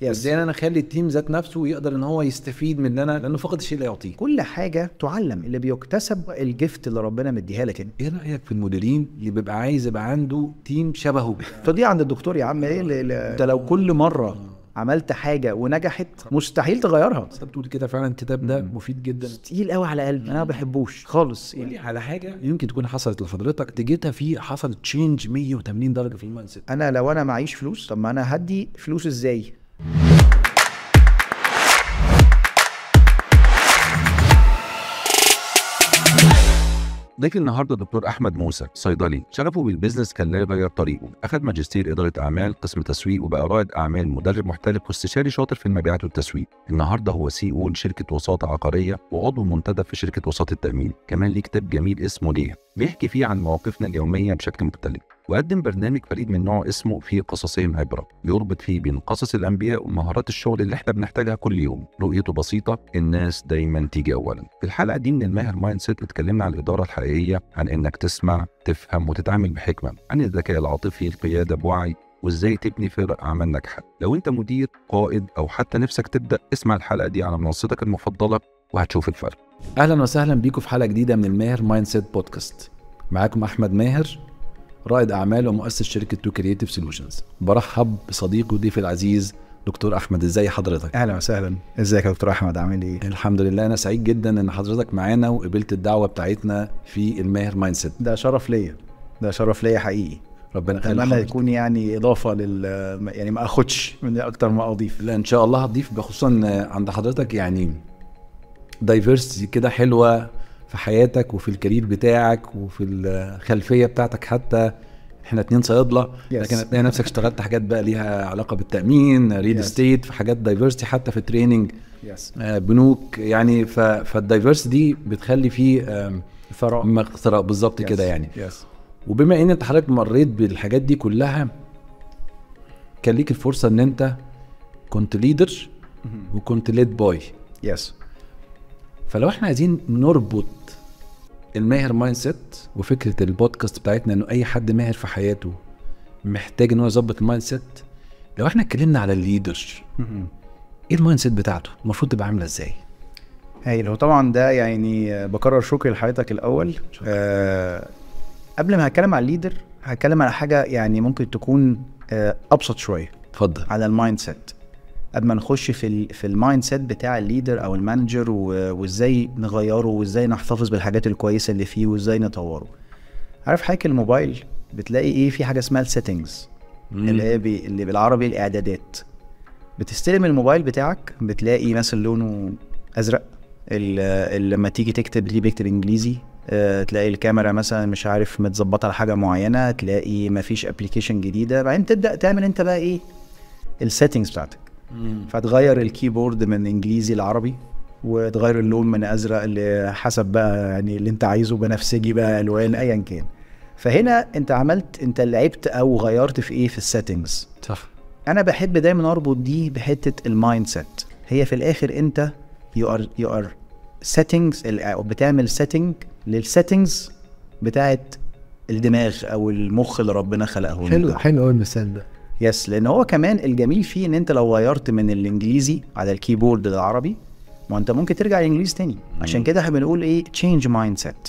ازاي انا اخلي التيم ذات نفسه يقدر ان هو يستفيد مننا لانه فقد الشيء اللي يعطيه. كل حاجه تعلم، اللي بيكتسب الجفت اللي ربنا مديها لك انت. ايه رايك في المديرين اللي بيبقى عايز يبقى عنده تيم شبهه؟ فدي عند الدكتور يا عم. ايه انت لو كل مره عملت حاجه ونجحت مستحيل تغيرها. انت بتقول كده فعلا. الكتاب ده مفيد جدا، تقيل قوي على قلبي، انا ما بحبوش خالص. قولي على حاجه يمكن تكون حصلت لحضرتك تجيتها فيه حصلت تشينج 180 درجه في المايند سيت. انا لو انا معيش فلوس، طب ما انا هدي فلوس ازاي؟ ضيف النهارده دكتور احمد موسى، صيدلي شغفه بالبيزنس كان لا يغير طريقه. اخذ ماجستير اداره اعمال قسم تسويق، وبقى رائد اعمال، مدرب محترف واستشاري شاطر في المبيعات والتسويق. النهارده هو CEO لشركه وساطه عقاريه وعضو منتدب في شركه وساطه التامين. كمان ليه كتاب جميل اسمه ليه، بيحكي فيه عن مواقفنا اليوميه بشكل مختلف. وقدم برنامج فريد من نوعه اسمه في قصصهم عبره، بيربط فيه بين قصص الانبياء ومهارات الشغل اللي احنا بنحتاجها كل يوم. رؤيته بسيطه، الناس دايما تيجي اولا. في الحلقه دي من الماهر مايند سيت اتكلمنا عن الاداره الحقيقيه، عن انك تسمع، تفهم وتتعامل بحكمه، عن الذكاء العاطفي، القياده بوعي، وازاي تبني فرق اعمال ناجحه. لو انت مدير، قائد، او حتى نفسك تبدا، اسمع الحلقه دي على منصتك المفضله وهتشوف الفرق. اهلا وسهلا بيكم في حلقه جديده من الماهر مايند سيت بودكاست. معاكم احمد ماهر، رائد اعمال ومؤسس شركه تو كرييتيف سولوشنز. برحب بصديقي وضيفي العزيز دكتور احمد. ازاي حضرتك؟ اهلا وسهلا. ازيك يا دكتور احمد، عامل ايه؟ الحمد لله، انا سعيد جدا ان حضرتك معانا وقبلت الدعوه بتاعتنا في الماهر مايند سيت. ده شرف ليا، ده شرف ليا حقيقي. ربنا يخليك. اتمنى يكون يعني اضافه يعني ما اخدش من اكتر ما اضيف. لا ان شاء الله هتضيف، بخصوصا عند حضرتك يعني دايفرسيتي كده حلوه في حياتك وفي الكارير بتاعك وفي الخلفيه بتاعتك. حتى احنا 2 صيادله لكن هتلاقي نفسك اشتغلت حاجات بقى ليها علاقه بالتامين، ريل استيت، في حاجات دايفرسيتي حتى في التريننج، بنوك يعني. فالدايفرسيتي دي بتخلي فيه ثراء بالظبط كده يعني. وبما ان انت حضرتك مريت بالحاجات دي كلها، كان ليك الفرصه ان انت كنت ليدر وكنت ليد بوي. فلو احنا عايزين نربط الماهر مايند سيت وفكره البودكاست بتاعتنا انه اي حد ماهر في حياته محتاج ان هو يظبط المايند سيت، لو احنا اتكلمنا على الليدر، ايه المايند سيت بتاعته المفروض تبقى عامله ازاي؟ هايل. هو طبعا ده يعني بكرر شكري لحضرتك الاول. قبل ما هتكلم على الليدر هتكلم على حاجه يعني ممكن تكون ابسط شويه. اتفضل. على المايند سيت قبل ما نخش في المايند سيت بتاع الليدر او المانجر، وازاي نغيره وازاي نحتفظ بالحاجات الكويسه اللي فيه وازاي نطوره. عارف حضرتك الموبايل بتلاقي ايه؟ في حاجه اسمها السيتنجز اللي بالعربي الاعدادات. بتستلم الموبايل بتاعك بتلاقي مثلا لونه ازرق، لما تيجي تكتب ليه بيكتب انجليزي، تلاقي الكاميرا مثلا مش عارف متظبطه على حاجه معينه، تلاقي مفيش ابلكيشن جديده. بعدين تبدا تعمل انت بقى ايه؟ السيتنجز بتاعتك. فتغير الكيبورد من انجليزي لعربي، وتغير اللون من ازرق اللي حسب بقى يعني اللي انت عايزه، بنفسجي بقى، الوان، ايا كان. فهنا انت لعبت او غيرت في ايه؟ في السيتنجز. صح. انا بحب دايما اربط دي بحته المايند سيت. هي في الاخر انت يو ار سيتنجز، بتعمل سيتنج للسيتنجز بتاعت الدماغ او المخ اللي ربنا خلقه. حلو قوي المثال ده. لان هو كمان الجميل فيه ان انت لو غيرت من الانجليزي على الكيبورد للعربي، ما انت ممكن ترجع الانجليزي تاني. عشان كده احنا بنقول ايه؟ تشينج مايند سيت،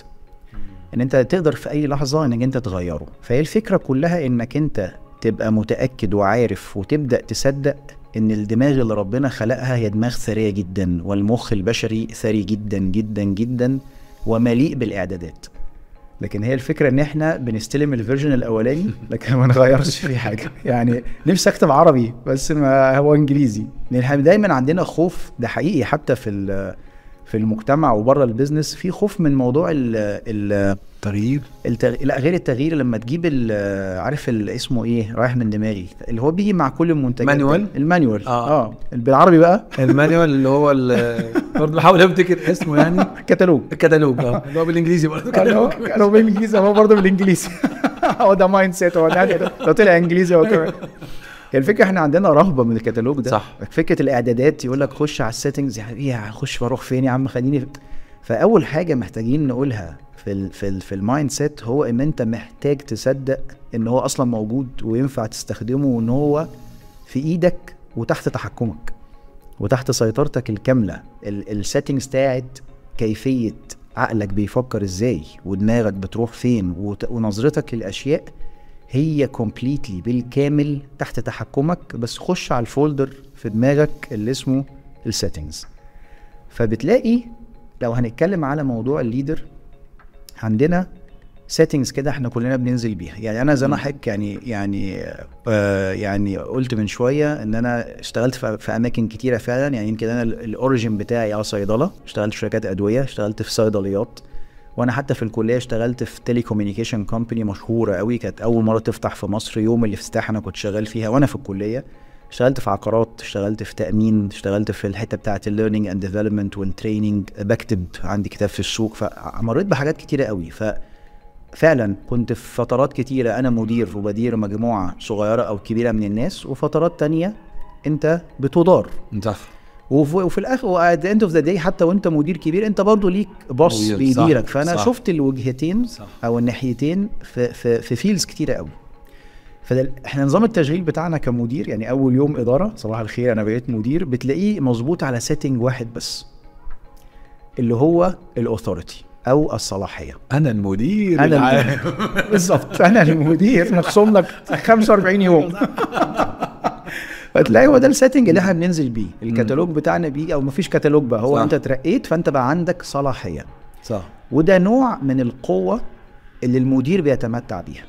ان انت تقدر في اي لحظه انك انت تغيره. فهي الفكره كلها انك انت تبقى متاكد وعارف وتبدا تصدق ان الدماغ اللي ربنا خلقها هي دماغ ثريه جدا، والمخ البشري ثري جدا جدا جدا ومليء بالاعدادات. لكن هي الفكره ان احنا بنستلم الفيرجن الاولاني لكن ما نغيرش فيه حاجه. يعني نفسي اكتب عربي بس ما هو انجليزي. لان دايما عندنا خوف، ده حقيقي حتى في المجتمع وبره البيزنس، في خوف من موضوع التغيير. لا، غير التغيير. لما تجيب عارف اسمه ايه؟ رايح من دماغي، اللي هو بيجي مع كل المنتجات. المانيوال. بالعربي بقى المانيوال اللي هو برضه بحاول افتكر اسمه يعني. كتالوج. اللي هو بالانجليزي برضه. هو بالانجليزي، هو برضه بالانجليزي. هو ده مايند سيت. هو ده طلع انجليزي هو كمان. الفكره احنا عندنا رهبه من الكتالوج ده. صح. فكره الاعدادات يقول لك خش على السيتنجز، يعني ايه هخش واروح فين يا عم؟ خليني. فاول حاجه محتاجين نقولها في المايند سيت هو ان انت محتاج تصدق ان هو اصلا موجود وينفع تستخدمه، وان هو في ايدك وتحت تحكمك وتحت سيطرتك الكامله. السيتنجز بتاعت كيفيه عقلك بيفكر ازاي ودماغك بتروح فين ونظرتك للاشياء هي كومبليتلي بالكامل تحت تحكمك. بس خش على الفولدر في دماغك اللي اسمه السيتنجز. فبتلاقي لو هنتكلم على موضوع الليدر عندنا سيتنجز كده احنا كلنا بننزل بيها. يعني انا زي ما حضرتك يعني قلت من شويه ان انا اشتغلت في اماكن كتيره فعلا. يعني يمكن انا الاوريجين بتاعي صيدله، اشتغلت في شركات ادويه، اشتغلت في صيدليات، وانا حتى في الكليه اشتغلت في تيلي كوميونيكيشن كومباني مشهوره قوي، كانت اول مره تفتح في مصر. يوم الافتتاح انا كنت شغال فيها وانا في الكليه. اشتغلت في عقارات، اشتغلت في تامين، اشتغلت في الحته بتاعه الليرنينج اند ديفلوبمنت والتريننج، بكتب عندي كتاب في السوق. فمريت بحاجات كتيره قوي. ففعلا كنت في فترات كتيره انا مدير وبدير مجموعه صغيره او كبيره من الناس، وفترات تانية انت بتدار. صح. وفي الاخر at the end of the day حتى وانت مدير كبير انت برضو ليك بوس بيديرك. فانا صح. شفت الوجهتين صح. او الناحيتين في فيلز كتيره قوي. احنا نظام التشغيل بتاعنا كمدير، يعني اول يوم اداره صباح الخير انا بقيت مدير، بتلاقيه مظبوط على سيتنج واحد بس اللي هو الاوثوريتي او الصلاحيه. انا المدير العام. بالظبط، انا المدير نخصم لك 45 يوم. فتلاقي هو ده السيتنج اللي احنا بننزل بيه. الكتالوج بتاعنا بيه او مفيش كتالوج بقى، هو صح. انت اترقيت فانت بقى عندك صلاحيه. صح. وده نوع من القوه اللي المدير بيتمتع بيها.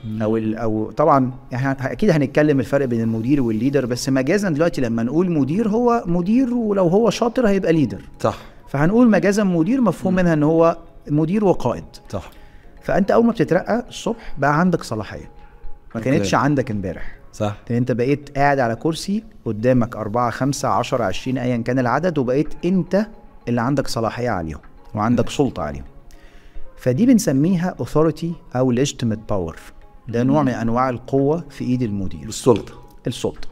او طبعا احنا اكيد هنتكلم الفرق بين المدير والليدر، بس مجازا دلوقتي لما نقول مدير هو مدير، ولو هو شاطر هيبقى ليدر. صح. فهنقول مجازا مدير مفهوم منها ان هو مدير وقائد. صح. فانت اول ما بتترقى الصبح بقى عندك صلاحيه ما كانتش عندك امبارح. صح. انت بقيت قاعد على كرسي قدامك 4 5 10 20 ايا كان العدد، وبقيت انت اللي عندك صلاحيه عليهم وعندك سلطه عليهم. فدي بنسميها authority او legitimate power. ده نوع من انواع القوه في ايد المدير. السلطه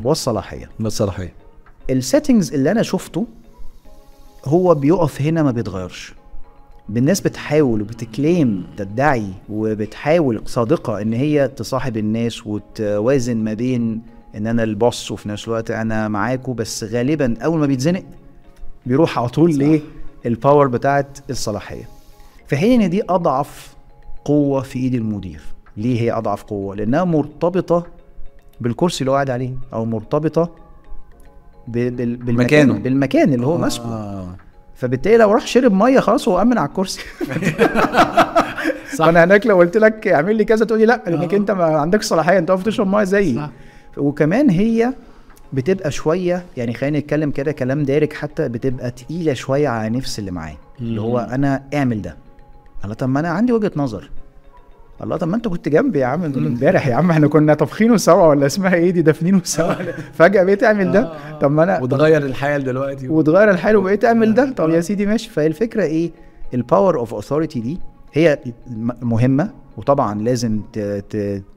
والصلاحيه. السيتنجز اللي انا شفته هو بيقف هنا ما بيتغيرش. بالناس بتحاول وبتكليم تدعي وبتحاول صادقه ان هي تصاحب الناس وتوازن ما بين ان انا البوس وفي نفس الوقت انا معاكم، بس غالبا اول ما بيتزنق بيروح على طول للباور بتاعت الصلاحيه. في حين ان دي اضعف قوه في ايد المدير. ليه هي اضعف قوه؟ لانها مرتبطه بالكرسي اللي هو قاعد عليه، او مرتبطه بالمكان اللي هو ماسكه. فبالتالي لو راح شرب ميه خلاص هو امن على الكرسي. صح. انا هناك لو قلت لك اعمل لي كذا تقول لي لا لانك انت ما عندكش صلاحيه، انت واقف تشرب ميه زيي. وكمان هي بتبقى شويه، يعني خلينا نتكلم كده كلام دارج، حتى بتبقى تقيله شويه على نفس اللي معاه، اللي هو انا اعمل ده. الله طب ما انا عندي وجهه نظر. الله طب ما انت كنت جنبي يا عم امبارح يا عم، احنا كنا طبخينه سوا ولا اسمها ايه دي دفنينه سوا. فجاه بقيت اعمل ده. طب ما انا وتغير الحال دلوقتي وتغير الحال وبقيت اعمل ده. طب يا سيدي ماشي. فالفكره ايه؟ الباور اوف اوثوريتي دي هي مهمه وطبعا لازم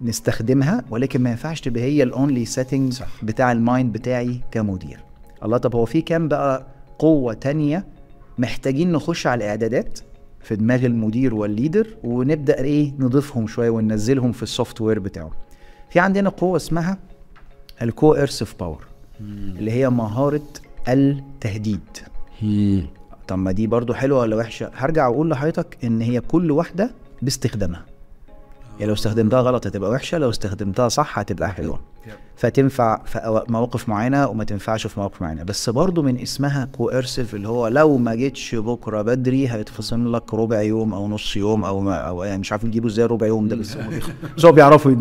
نستخدمها، ولكن ما ينفعش تبقى هي الاونلي سيتنج بتاع المايند بتاعي كمدير. الله طب هو في كام بقى قوه تانية محتاجين نخش على الاعدادات في دماغ المدير والليدر ونبدأ نضيفهم شوية وننزلهم في السوفت وير بتاعه. في عندنا قوة اسمها الكويرسيف باور اللي هي مهارة التهديد. طب ما دي برضو حلوة ولا وحشة؟ هرجع اقول لحضرتك ان هي كل واحدة باستخدامها. يعني لو استخدمتها غلط هتبقى وحشة، لو استخدمتها صح هتبقى حلوة. فتنفع في مواقف معينة وما تنفعش في مواقف معينة. بس برضو من اسمها كويرسيف اللي هو لو ما جيتش بكرة بدري هيتفصل لك ربع يوم او نص يوم او يعني مش عارف يجيبوا ازاي ربع يوم ده، بس هو بيعرفوا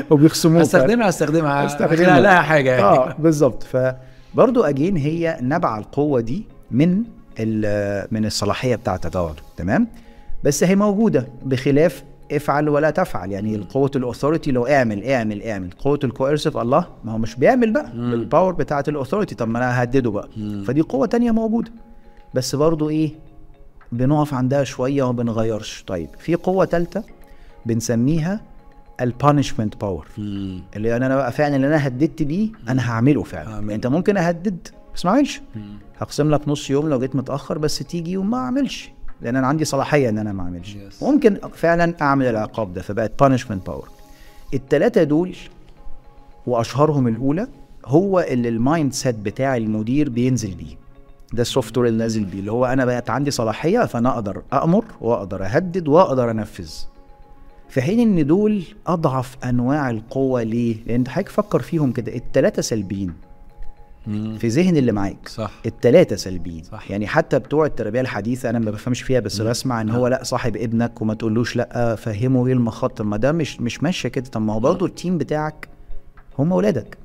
وبيخصموه. استخدمها لها حاجة بالظبط. فبرضو اجين هي نبع القوة دي من الصلاحية بتاعتها طبعا. تمام. بس هي موجودة بخلاف افعل ولا تفعل. يعني القوة الاوثوريتي لو اعمل. قوة الكويرسيف الله ما هو مش بيعمل بقى الباور بتاعة الاوثوريتي. طب ما انا ههدده بقى. فدي قوة تانية موجودة بس برضو بنقف عندها شوية وما بنغيرش. طيب في قوة تالتة بنسميها البانشمنت باور اللي انا بقى فعلا اللي انا هددت بيه انا هعمله فعلا. يعني انت ممكن اهدد بس ما اعملش. هقسم لك نص يوم لو جيت متأخر بس تيجي وما اعملش لان انا عندي صلاحيه ان انا ما اعملش. ممكن فعلا اعمل العقاب ده فبقت punishment power. الثلاثه دول واشهرهم الاولى هو اللي المايند سيت بتاع المدير بينزل بيه. ده السوفت وير اللي نازل بيه، اللي هو انا بقت عندي صلاحيه فانا اقدر امر واقدر اهدد واقدر انفذ، في حين ان دول اضعف انواع القوه. ليه؟ لان حضرتك فكر فيهم كده، الثلاثه سلبيين في ذهن اللي معاك. صح. الثلاثه سلبيين. صح. يعني حتى بتوع التربيه الحديثه انا ما بفهمش فيها، بس بسمع ان هو لا صاحب ابنك وما تقولوش لا، فهمه ايه المخاطر. ما ده مش ماشيه كده. طب ما هو برضه التيم بتاعك هم اولادك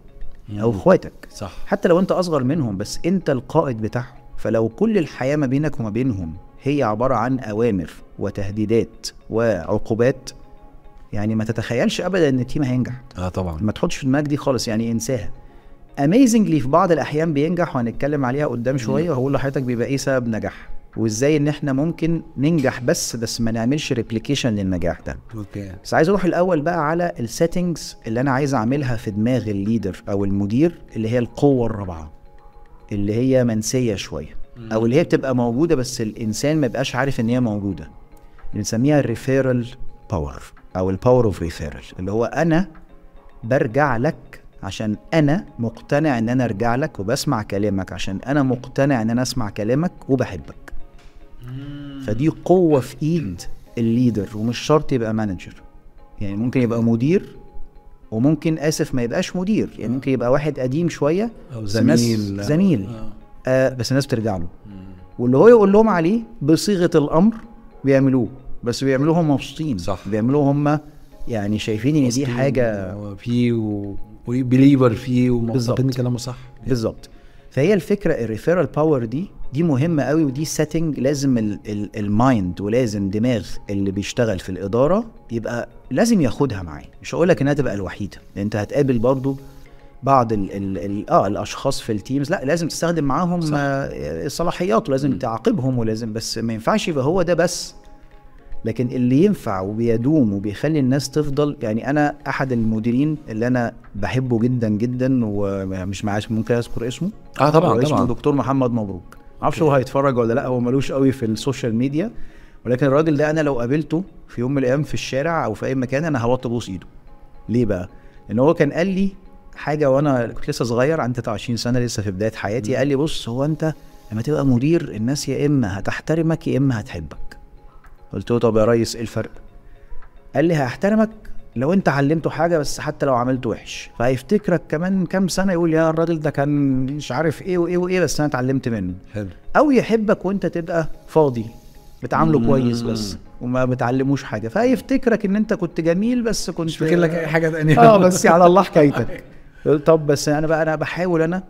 او اخواتك، صح. حتى لو انت اصغر منهم بس انت القائد بتاعهم. فلو كل الحياه ما بينك وما بينهم هي عباره عن اوامر وتهديدات وعقوبات، يعني ما تتخيلش ابدا ان التيم هينجح. طبعا ما تحطش في دماغك دي خالص، يعني انساها. اميزنجلي في بعض الاحيان بينجح، وهنتكلم عليها قدام شويه، وهقول لحضرتك بيبقى ايه سبب نجاح وازاي ان احنا ممكن ننجح بس ما نعملش ريبليكيشن للنجاح ده. اوكي. بس عايز اروح الاول بقى على السيتنجز اللي انا عايز اعملها في دماغ الليدر او المدير، اللي هي القوه الرابعه اللي هي منسيه شويه، او اللي هي بتبقى موجوده بس الانسان ما يبقاش عارف ان هي موجوده، اللي بنسميها الريفيرال باور او الباور اوف ريفيرال، اللي هو انا برجع لك عشان انا مقتنع ان انا ارجع لك، وبسمع كلامك عشان انا مقتنع ان انا اسمع كلامك وبحبك. فدي قوه في ايد الليدر، ومش شرط يبقى مانجر، يعني ممكن يبقى مدير، وممكن ما يبقاش مدير، يعني ممكن يبقى واحد قديم شويه او زميل بس الناس بترجع له، واللي هو يقول لهم عليه بصيغه الامر بيعملوه، بس بيعملوه هم مبسوطين. صح. بيعملوه هم يعني شايفين ان دي حاجه فيه وبيليفر فيه ومقتنعين كلامه صح. بالظبط. فهي الفكره الريفيرال باور دي مهمه قوي، ودي سيتنج لازم المايند ولازم دماغ اللي بيشتغل في الاداره يبقى لازم ياخدها معاه. مش هقول لك انها تبقى الوحيده، لان انت هتقابل برضو بعض الاشخاص في التيمز لا لازم تستخدم معاهم الصلاحيات، ولازم تعاقبهم، ولازم، بس ما ينفعش يبقى هو ده بس. لكن اللي ينفع وبيدوم وبيخلي الناس تفضل، يعني انا احد المديرين اللي انا بحبه جدا جدا ومش معاش ممكن اذكر اسمه، طبعا اسمه دكتور محمد مبروك. معرفش هو هيتفرج ولا لا، هو ملوش قوي في السوشيال ميديا، ولكن الراجل ده انا لو قابلته في يوم من الايام في الشارع او في اي مكان انا هوطي بوس ايده. ليه بقى؟ لان هو كان قال لي حاجه وانا كنت لسه صغير، عندي 23 سنه لسه في بدايه حياتي. قال لي بص، هو انت لما تبقى مدير الناس يا اما هتحترمك يا اما هتحبك. قلت له طب يا ريس ايه الفرق؟ قال لي هيحترمك لو انت علمته حاجه، بس حتى لو عملته وحش فهيفتكرك كمان كام سنه يقول يا الراجل ده كان مش عارف ايه وايه وايه، بس انا اتعلمت منه. حلو. او يحبك وانت تبقى فاضي بتعامله كويس بس وما بتعلموش حاجه، فهيفتكرك ان انت كنت جميل بس كنت مش فاكر لك اي حاجه ثانيه. بس على الله حكايتك. طب بس انا بحاول.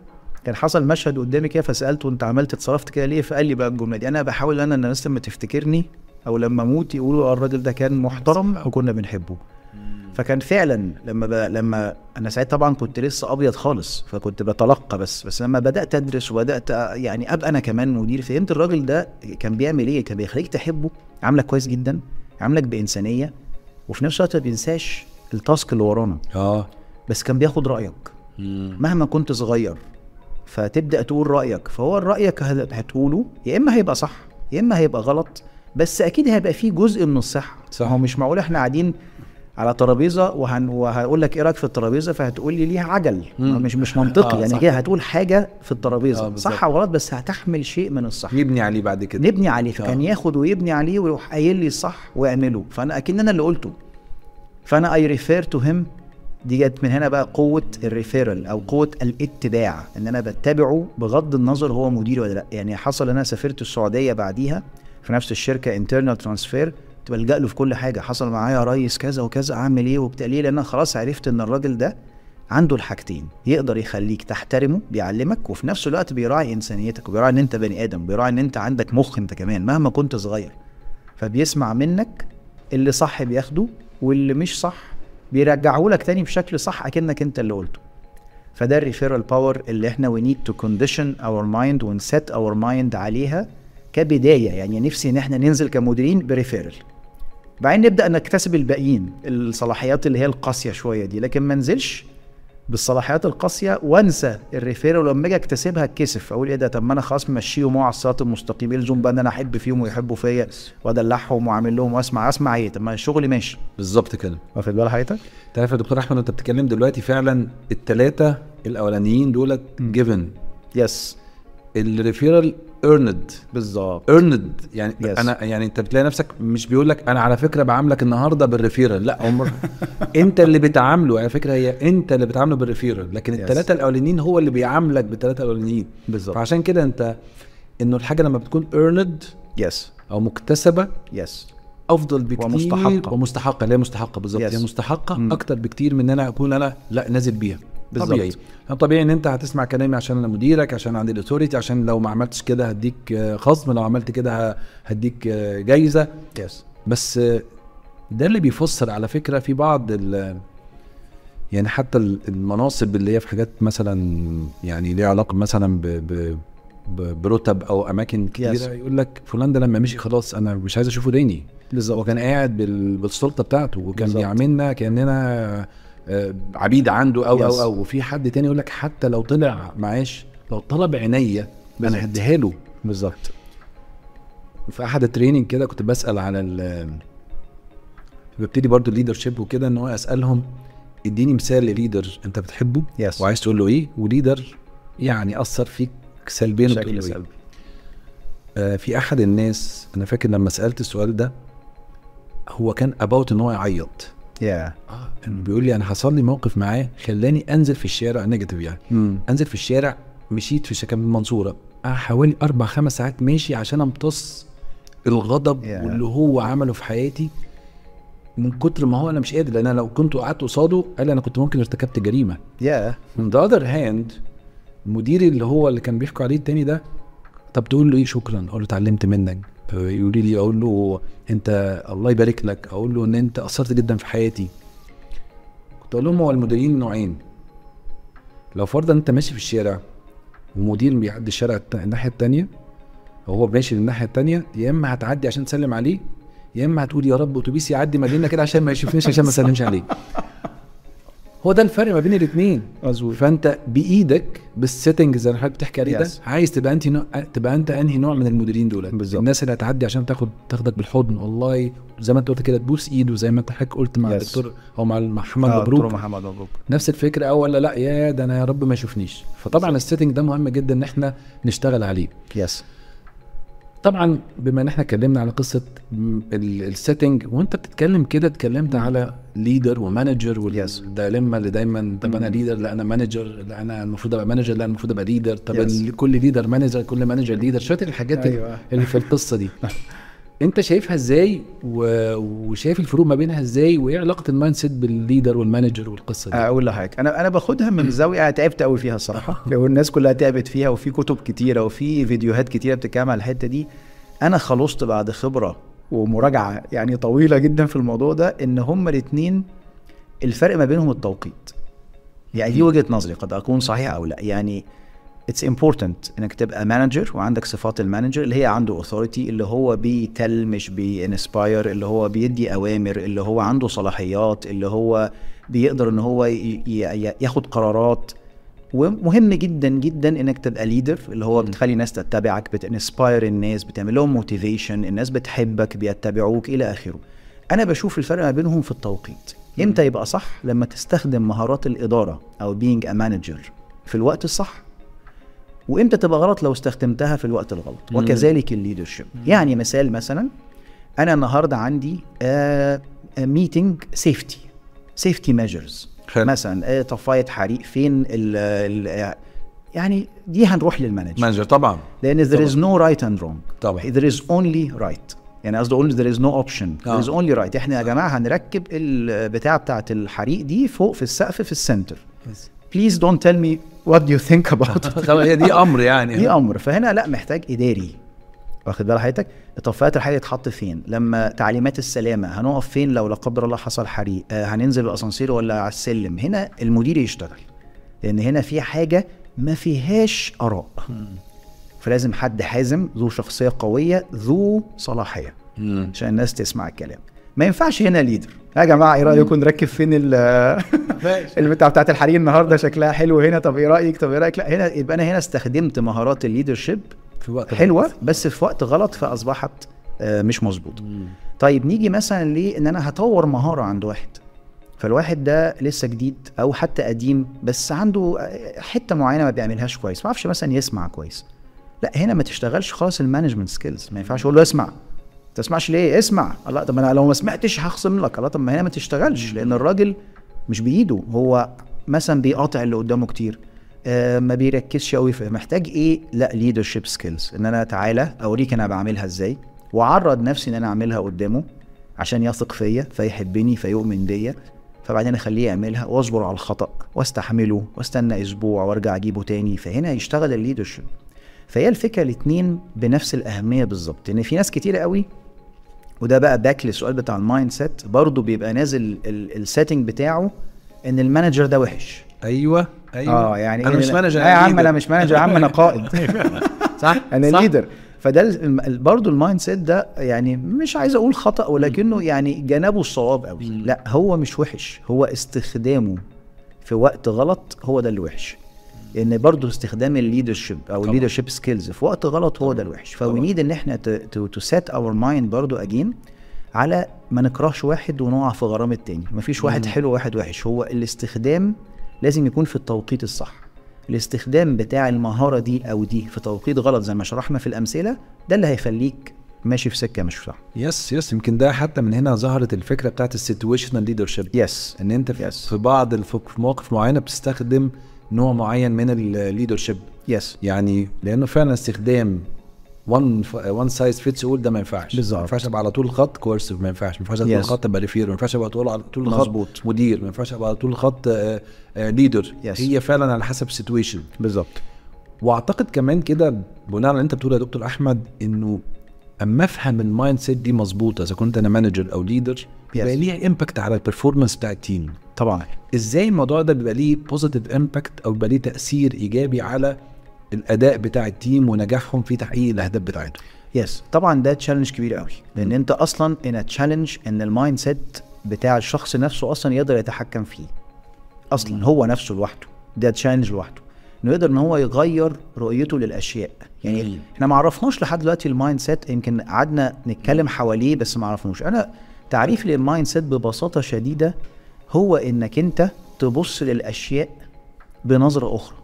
كان حصل مشهد قدامي كده فسالته انت عملت اتصرفت كده ليه؟ فقال لي بقى الجمله دي، انا بحاول ان الناس لما تفتكرني او لما اموت يقولوا الراجل ده كان محترم وكنا بنحبه. فكان فعلا لما انا ساعتها طبعا كنت لسه ابيض خالص، فكنت بتلقى بس لما بدات ادرس وبدات يعني ابقى انا كمان مدير، فهمت الراجل ده كان بيعمل ايه. كان بيخليك تحبه، عاملك كويس جدا، عاملك بانسانيه، وفي نفس الوقت ما بينساش التاسك اللي ورانا. بس كان بياخد رايك مهما كنت صغير، فتبدا تقول رايك. فهو رايك هتقوله يا اما هيبقى صح يا اما هيبقى غلط، بس اكيد هيبقى فيه جزء من الصح. هو مش معقول احنا قاعدين على ترابيزه وهقول لك ايه رايك في الترابيزه فهتقول لي ليها عجل. مش منطقي. يعني كده هتقول حاجه في الترابيزه صح وغلط، بس هتحمل شيء من الصح يبني عليه بعد كده، نبني عليه. فكان ياخد ويبني عليه ويروح قايل لي الصح ويعمله، فانا اكيد انا اللي قلته. فانا اي ريفير تو هيم. دي جت من هنا بقى قوه الريفيرال او قوه الاتباع، ان انا بتبعه بغض النظر هو مديري ولا لا. يعني حصل انا سافرت السعوديه بعديها في نفس الشركه انترنال ترانسفير، كنت بلجأ له في كل حاجه. حصل معايا يا ريس كذا وكذا، اعمل ايه وبتاع ليه؟ لان انا خلاص عرفت ان الراجل ده عنده الحاجتين، يقدر يخليك تحترمه بيعلمك، وفي نفس الوقت بيراعي انسانيتك وبيراعي ان انت بني ادم، بيراعي ان انت عندك مخ انت كمان مهما كنت صغير. فبيسمع منك اللي صح بياخده، واللي مش صح بيرجعه لك تاني بشكل صح اكنك انت اللي قلته. فده الريفيرال باور اللي احنا we need to condition our mind and set our mind عليها كبدايه. يعني نفسي ان احنا ننزل كمديرين بريفيرال، بعدين نبدا نكتسب الباقيين الصلاحيات اللي هي القاسيه شويه دي، لكن ما ننزلش بالصلاحيات القاسيه وانسى الريفيرال، ولما اجي اكتسبها اتكسف اقول ايه ده، طب ما انا خلاص ممشيهم على الصراط المستقيم، يلزم بقى ان انا احب فيهم ويحبوا فيا وادلعهم واعمل لهم واسمع ايه، طب ما الشغل ماشي. بالظبط كده. واخد بال حضرتك؟ تعرف يا دكتور احمد انت بتتكلم دلوقتي فعلا الثلاثه الاولانيين دولت جيفن. يس. الريفيرال ايرند. بالظبط. ايرند يعني Yes. انا يعني انت بتلاقي نفسك مش بيقول لك انا على فكره بعاملك النهارده بالريفيرال، لا عمر انت اللي بتعامله على فكره، هي انت اللي بتعامله بالريفيرال، لكن Yes. الثلاثه الاولانيين هو اللي بيعاملك بالثلاثه الاولانيين. بالظبط. فعشان كده انت انه الحاجه لما بتكون ايرند يس. او مكتسبه يس. افضل بكتير ومستحقة. لا مستحقه بالظبط. Yes. هي مستحقه اكتر بكتير من ان انا اكون انا لا نازل بيها. بالظبط. طبيعي ان انت هتسمع كلامي عشان انا مديرك، عشان عندي الاثوريتي، عشان لو ما عملتش كده هديك خصم، لو عملت كده هديك جايزه. يس. بس ده اللي بيفسر على فكره في بعض يعني حتى المناصب اللي هي في حاجات مثلا يعني ليها علاقه مثلا برتب او اماكن كبيره. Yes. يقول لك فلان ده لما مشي خلاص انا مش عايز اشوفه تاني. بالظبط. وكان قاعد بالسلطه بتاعته وكان بالزبط. بيعاملنا كاننا عبيد عنده او Yes. او وفي حد تاني يقول لك حتى لو طلع معاش، لو طلب عينيا انا هديها له. بالظبط. في احد التريننج كده كنت بسال على ببتدي برضو الليدرشيب وكده، ان هو اسالهم اديني مثال لليدر انت بتحبه Yes. وعايز تقول له ايه، وليدر يعني اثر فيك سلبيا وتقول له ايه. في احد الناس انا فاكر لما سالت السؤال ده هو كان اباوت ان هو يعيط. انه بيقول لي انا حصل لي موقف معاه خلاني انزل في الشارع نيجاتيف يعني. انزل في الشارع، مشيت في كان المنصوره حوالي 4-5 ساعات ماشي عشان امتص الغضب واللي هو عمله في حياتي من كتر ما هو انا مش قادر، لان انا لو كنت قعدت قصاده قال انا كنت ممكن ارتكبت جريمه. من the other hand المدير اللي كان بيحكوا عليه التاني ده، طب تقول له ايه شكرا، اقول له اتعلمت منك، يقول لي اقول له انت الله يبارك لك، اقول له ان انت اثرت جدا في حياتي. كنت اقول لهم هو المديرين نوعين، لو فرضا انت ماشي في الشارع ومدير بيعدي الشارع الناحيه التانية وهو ماشي للناحيه التانية، يا اما هتعدي عشان تسلم عليه، يا اما هتقول يا رب اتوبيس يعدي مدينه كده عشان ما يشوفنيش عشان ما اسلمش عليه. هو ده الفرق ما بين الاثنين. فانت بايدك بالسيتنج زي ما حضرتك بتحكي عليه ده، عايز تبقى انت انهي نوع من المديرين دول. الناس اللي هتعدي عشان تاخدك بالحضن والله زي ما انت قلت كده تبوس ايده زي ما انت حضرتك قلت مع الدكتور او مع محمد مبروك. نفس الفكره او ولا لا يا ده انا يا رب ما يشوفنيش. فطبعا السيتنج ده مهم جدا ان احنا نشتغل عليه. طبعا بما ان احنا اتكلمنا على قصه السيتنج وانت بتتكلم كده اتكلمت على ليدر ومانجر والدايلما اللي دايما طب انا ليدر لا انا مانجر لا انا المفروض ابقى مانجر لا انا المفروض ابقى ليدر طب كل ليدر مانجر كل مانجر ليدر. شويه الحاجات اللي في القصه دي انت شايفها ازاي وشايف الفروق ما بينها ازاي وايه علاقه المايند سيت بالليدر والمانجر والقصه دي؟ اقول لحضرتك انا باخدها من زاويه انا تعبت قوي فيها الصراحه. لو الناس كلها تعبت فيها وفي كتب كتيره وفي فيديوهات كتيره بتتكلم على الحته دي، انا خلصت بعد خبره ومراجعه يعني طويله جدا في الموضوع ده ان هما الاثنين الفرق ما بينهم التوقيت. يعني دي وجهه نظري قد اكون صحيحه او لا. يعني it's important انك تبقى مانجر وعندك صفات المانجر اللي هي عنده authority، اللي هو بيتل مش بينسباير، اللي هو بيدي اوامر، اللي هو عنده صلاحيات، اللي هو بيقدر ان هو ياخد قرارات. ومهم جدا جدا انك تبقى ليدر اللي هو بتخلي الناس تتبعك، بتنسباير الناس، بتعمل لهم موتيفيشن، الناس بتحبك بيتبعوك الى اخره. انا بشوف الفرق ما بينهم في التوقيت. امتى يبقى صح؟ لما تستخدم مهارات الاداره او being a manager في الوقت الصح، وامتى تبقى غلط لو استخدمتها في الوقت الغلط. وكذلك الليدرشيب. يعني مثلا انا النهارده عندي ميتنج سيفتي ميجرز مثلا طفايه حريق فين يعني دي هنروح للمانجر طبعا، لان there is no right and wrong. طبعا there is only right. يعني قصدي اقول there is no option. there is only right. احنا يا جماعه هنركب بتاعه الحريق دي فوق في السقف في السنتر. Please don't tell me what do you think about it. هي دي امر يعني دي امر. فهنا لا محتاج اداري. واخد بال حضرتك؟ طفايات الحريق تتحط فين؟ لما تعليمات السلامه هنقف فين لو لا قدر الله حصل حريق؟ هننزل الاسانسير ولا على السلم؟ هنا المدير يشتغل، لان هنا في حاجه ما فيهاش اراء. فلازم حد حازم ذو شخصيه قويه ذو صلاحيه عشان الناس تسمع الكلام. ما ينفعش هنا ليدر يا جماعه ايه رايكم نركب فين البتاع بتاعت الحريق النهارده شكلها حلو هنا، طب ايه رايك لا هنا يبقى انا هنا استخدمت مهارات الليدرشيب في وقت حلوه غلط. بس في وقت غلط فاصبحت مش مظبوطه. طيب نيجي مثلا ليه ان انا هطور مهاره عند واحد، فالواحد ده لسه جديد او حتى قديم بس عنده حته معينه ما بيعملهاش كويس، ما اعرفش مثلا يسمع كويس. لا هنا ما تشتغلش خالص المانجمنت سكيلز، ما ينفعش اقول له اسمع، تسمعش ليه؟ اسمع. الله طب انا لو ما سمعتش هخصم لك. الله طب ما هنا ما تشتغلش، لان الراجل مش بايده، هو مثلا بيقاطع اللي قدامه كتير، ما بيركزش قوي في محتاج ايه. لا ليدرشيب سكيلز، ان انا تعالى اوريك انا بعملها ازاي، واعرض نفسي ان انا اعملها قدامه عشان يثق فيا فيحبني فيؤمن بيا، فبعدين اخليه يعملها واصبر على الخطأ واستحمله واستنى اسبوع وارجع اجيبه تاني، فهنا يشتغل الليدرشيب. فهي الفكره الاتنين بنفس الاهميه بالظبط. ان في ناس كتير قوي، وده بقى باك للسؤال بتاع المايند سيت، برضه بيبقى نازل السيتنج بتاعه ان المانجر ده وحش. ايوه يعني انا مش مانجر يا عم انا مش مانجر، يا عم انا قائد صح انا ليدر. فده برضه المايند سيت ده يعني مش عايز اقول خطأ، ولكنه يعني جنبه الصواب قوي. لا هو مش وحش، هو استخدامه في وقت غلط هو ده اللي وحش. لان برضه استخدام الليدرشيب او الليدرشيب سكيلز في وقت غلط هو ده الوحش. فوي ان احنا تو سيت اور مايند برضه اجين على ما نكرهش واحد ونقع في غرام التاني. مفيش واحد حلو وواحد وحش، هو الاستخدام لازم يكون في التوقيت الصح. الاستخدام بتاع المهارة دي او دي في توقيت غلط زي ما شرحنا في الامثلة، ده اللي هيخليك ماشي في سكة مش صح. يس يمكن ده حتى من هنا ظهرت الفكرة بتاعت السيتويشنال ليدرشيب. ان انت في بعض مواقف معينة بتستخدم نوع معين من الليدرشيب. يعني لانه فعلا استخدام وان سايز فيتس اول ده ما ينفعش. بالظبط. ما ينفعش ابقى على طول الخط كورسيف، ما ينفعش على طول الخط ابقى ريفير، ما ينفعش ابقى على طول الخط مدير، ما ينفعش ابقى على طول الخط ليدر. هي فعلا على حسب السيتويشن. بالظبط. واعتقد كمان كده بناء على اللي انت بتقوله يا دكتور احمد، انه اما افهم المايند سيت دي مظبوطه، اذا كنت انا مانجر او ليدر، بيبقى ليه امباكت على البرفورمانس بتاع التيم. طبعا ازاي الموضوع ده بيبقى ليه بوزيتيف امباكت او بيبقى ليه تاثير ايجابي على الاداء بتاع التيم ونجاحهم في تحقيق الاهداف بتاعتهم. طبعا ده تشالنج كبير قوي، لان انت اصلا ان تشالنج ان المايند سيت بتاع الشخص نفسه اصلا يقدر يتحكم فيه اصلا. هو نفسه لوحده ده تشالنج لوحده، انه يقدر ان هو يغير رؤيته للاشياء. يعني احنا ما عرفناش لحد دلوقتي المايند سيت، يمكن قعدنا نتكلم حواليه بس ما عرفناش. انا تعريف للمايند سيت ببساطه شديده هو انك انت تبص للاشياء بنظره اخرى،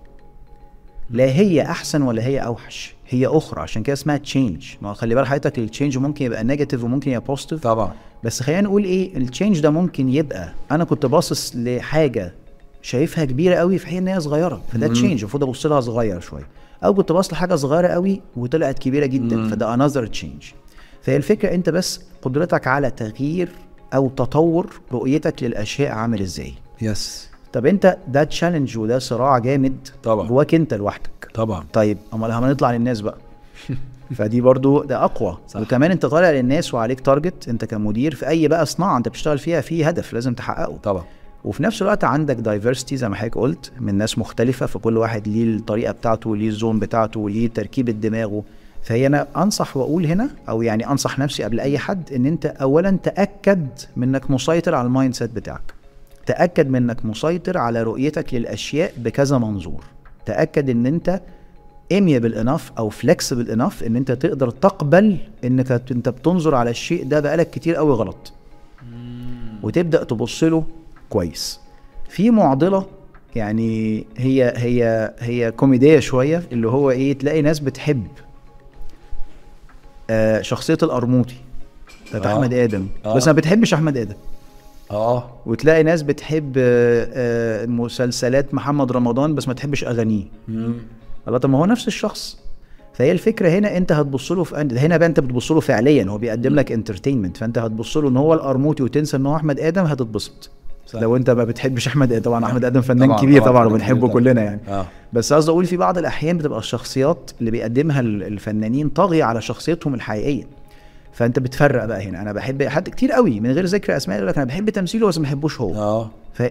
لا هي احسن ولا هي اوحش، هي اخرى. عشان كده اسمها تشينج. ما خلي بالك حضرتك، التشينج ممكن يبقى نيجاتيف وممكن يبقى بوزيتيف طبعا، بس خلينا نقول ايه التشينج ده. ممكن يبقى انا كنت باصص لحاجه شايفها كبيره قوي في حين ان هي صغيره، فده تشينج المفروض ابص لها صغير شويه، او كنت باصص لحاجه صغيره قوي وطلعت كبيره جدا، فده انذر تشينج. فهي الفكره انت بس قدرتك على تغيير او تطور رؤيتك للاشياء عامل ازاي. طب انت ده تشالنج وده صراع جامد طبعا جواك انت لوحدك طبعا. طيب امال هنطلع للناس بقى فدي برضو ده اقوى صح. وكمان انت طالع للناس وعليك تارجت، انت كمدير في اي بقى صناعه انت بتشتغل فيها في هدف لازم تحققه طبعا. وفي نفس الوقت عندك دايفرستي زي ما حضرتك قلت من ناس مختلفه، فكل واحد ليه الطريقه بتاعته وليه الزون بتاعته وليه تركيبه دماغه. فهي انا انصح واقول هنا، او يعني انصح نفسي قبل اي حد، ان انت اولا تاكد منك مسيطر على المايند سيت بتاعك، تاكد منك مسيطر على رؤيتك للاشياء بكذا منظور، تاكد ان انت amiable enough او flexible enough ان انت تقدر تقبل انك انت بتنظر على الشيء ده بقالك كتير قوي غلط وتبدا تبص له كويس. في معضله يعني هي كوميديه شويه، اللي هو ايه، تلاقي ناس بتحب شخصيه القرموطي بتاعت احمد ادم بس ما بتحبش احمد ادم. وتلاقي ناس بتحب مسلسلات محمد رمضان بس ما تحبش اغانيه. الله طب ما هو نفس الشخص. فهي الفكره هنا انت هتبص له هنا بقى انت بتبص له فعليا، هو بيقدم لك انترتينمنت، فانت هتبص له ان هو القرموطي وتنسى ان هو احمد ادم، هتتبسط. لو انت ما بتحبش احمد ادم، طبعا احمد ادم فنان كبير طبعا وبنحبه كلنا يعني. بس قصدي اقول في بعض الاحيان بتبقى الشخصيات اللي بيقدمها الفنانين طاغيه على شخصيتهم الحقيقيه، فانت بتفرق بقى هنا. انا بحب حد كتير قوي من غير ذكر اسماء يقول لك انا بحب تمثيله بس ما بحبوش هو.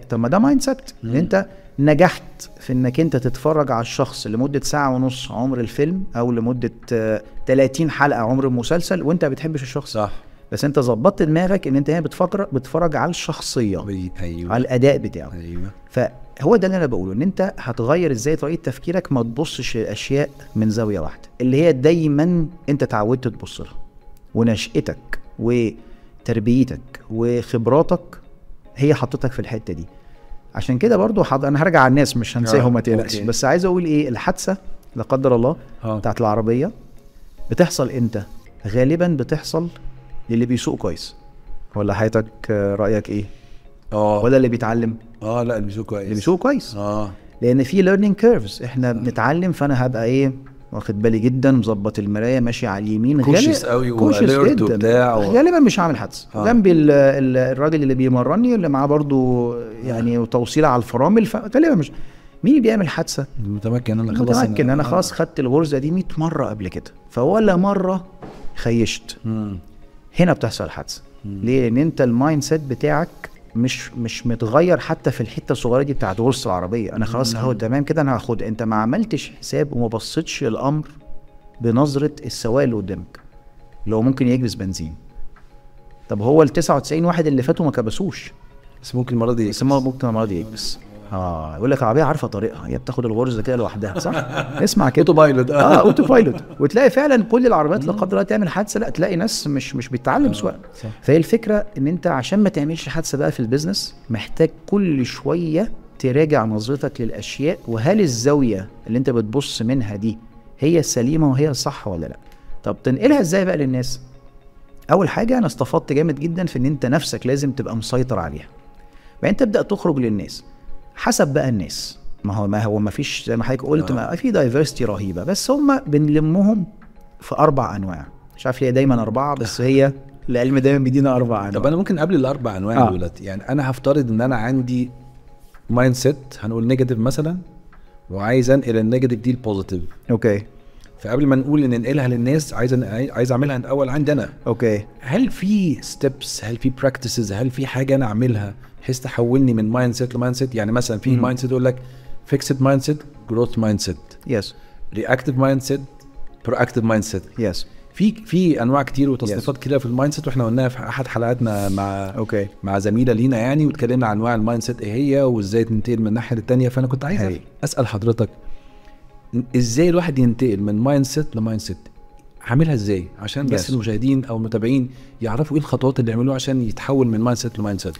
طب ما ده مايند سيت، ان انت نجحت في انك انت تتفرج على الشخص لمده ساعه ونص عمر الفيلم او لمده 30 حلقه عمر المسلسل وانت ما بتحبش الشخص. صح. بس انت ظبطت دماغك ان انت هنا بتفرج على الشخصيه، ايوه على الاداء بتاعه. ايوه. فهو ده اللي انا بقوله، ان انت هتغير ازاي طريقه تفكيرك، ما تبصش الاشياء من زاويه واحده اللي هي دايما انت اتعودت تبص لها. ونشأتك وتربيتك وخبراتك هي حطتك في الحته دي. عشان كده برضو انا هرجع على الناس مش هنساهم ما تقلقش، بس عايز اقول ايه، الحادثه لا قدر الله بتاعت العربيه بتحصل امتى؟ غالبا بتحصل للي بيسوق كويس. ولا حياتك رايك ايه؟ ولا اللي بيتعلم؟ لا اللي بيسوق كويس. اللي بيسوق كويس لان في learning curves، احنا بنتعلم، فانا هبقى ايه، واخد بالي جدا، مظبط المرايه، ماشي على اليمين، كوشيس قوي واليرت وبتاع غالبا مش هعمل حادثه. جنبي الراجل اللي بيمرني اللي معاه برضو يعني توصيله على الفرامل، فغالبا مش. مين اللي بيعمل حادثه؟ متمكن. انا خلاص خدت الغرزه دي 100 مره قبل كده، فولا مره خيشت. هنا بتحصل الحادثه. ليه؟ لان انت المايند سيت بتاعك مش متغير حتى في الحته الصغيره دي بتاعت غرزه العربيه. انا خلاص اهو تمام كده، انا هاخد. انت ما عملتش حساب وما بصيتش الامر بنظره السواق اللي قدامك اللي هو ممكن يكبس بنزين. طب هو ال 99 واحد اللي فاتوا ما كبسوش، بس ممكن المره دي يكبس. يقول لك العربيه عارفه طريقها، هي بتاخد الغرزه كده لوحدها، صح؟ اسمع كده، اوتو بايلوت. اوتو بايلوت. وتلاقي فعلا كل العربيات لا قدر الله تعمل حادثه، لا تلاقي ناس مش بتتعلم سواقه. فهي الفكره ان انت عشان ما تعملش حادثه بقى في البيزنس محتاج كل شويه تراجع نظرتك للاشياء، وهل الزاويه اللي انت بتبص منها دي هي السليمه وهي الصح ولا لا. طب تنقلها ازاي بقى للناس؟ اول حاجه انا استفدت جامد جدا في ان انت نفسك لازم تبقى مسيطر عليها، بعدين تبدا تخرج للناس حسب بقى الناس. ما هو ما فيش زي ما حضرتك قلت، ما في دايفرستي رهيبه، بس هم بنلمهم في 4 انواع. مش عارف ليه دايما 4، بس هي العلم دايما بيدينا 4 انواع. طب انا ممكن قبل ال4 انواع دولت، يعني انا هفترض ان انا عندي مايند سيت هنقول نيجاتيف مثلا، وعايز انقل النيجاتيف دي البوزيتيف. اوكي. فقبل ما نقول ان ننقلها للناس، عايز اعملها الاول عندي انا. اوكي. هل في ستيبس، هل في براكتسز، هل في حاجه انا اعملها بحيث تحولني من مايند سيت لمايند سيت؟ يعني مثلا في مايند سيت يقول لك فيكسد مايند سيت، جروث مايند سيت، يس، رياكتيف مايند سيت، برواكتيف مايند سيت، يس. في انواع كتير وتصنيفات كتير في المايند سيت، واحنا قلناها في احد حلقاتنا مع زميله لينا يعني، واتكلمنا عن انواع المايند سيت ايه هي وازاي تنتقل من الناحيه الثانيه. فانا كنت عايز اسال حضرتك ازاي الواحد ينتقل من مايند سيت لمايند سيت؟ عاملها ازاي عشان بس المشاهدين او المتابعين يعرفوا ايه الخطوات اللي يعملوها عشان يتحول من مايند سيت لمايند سيت؟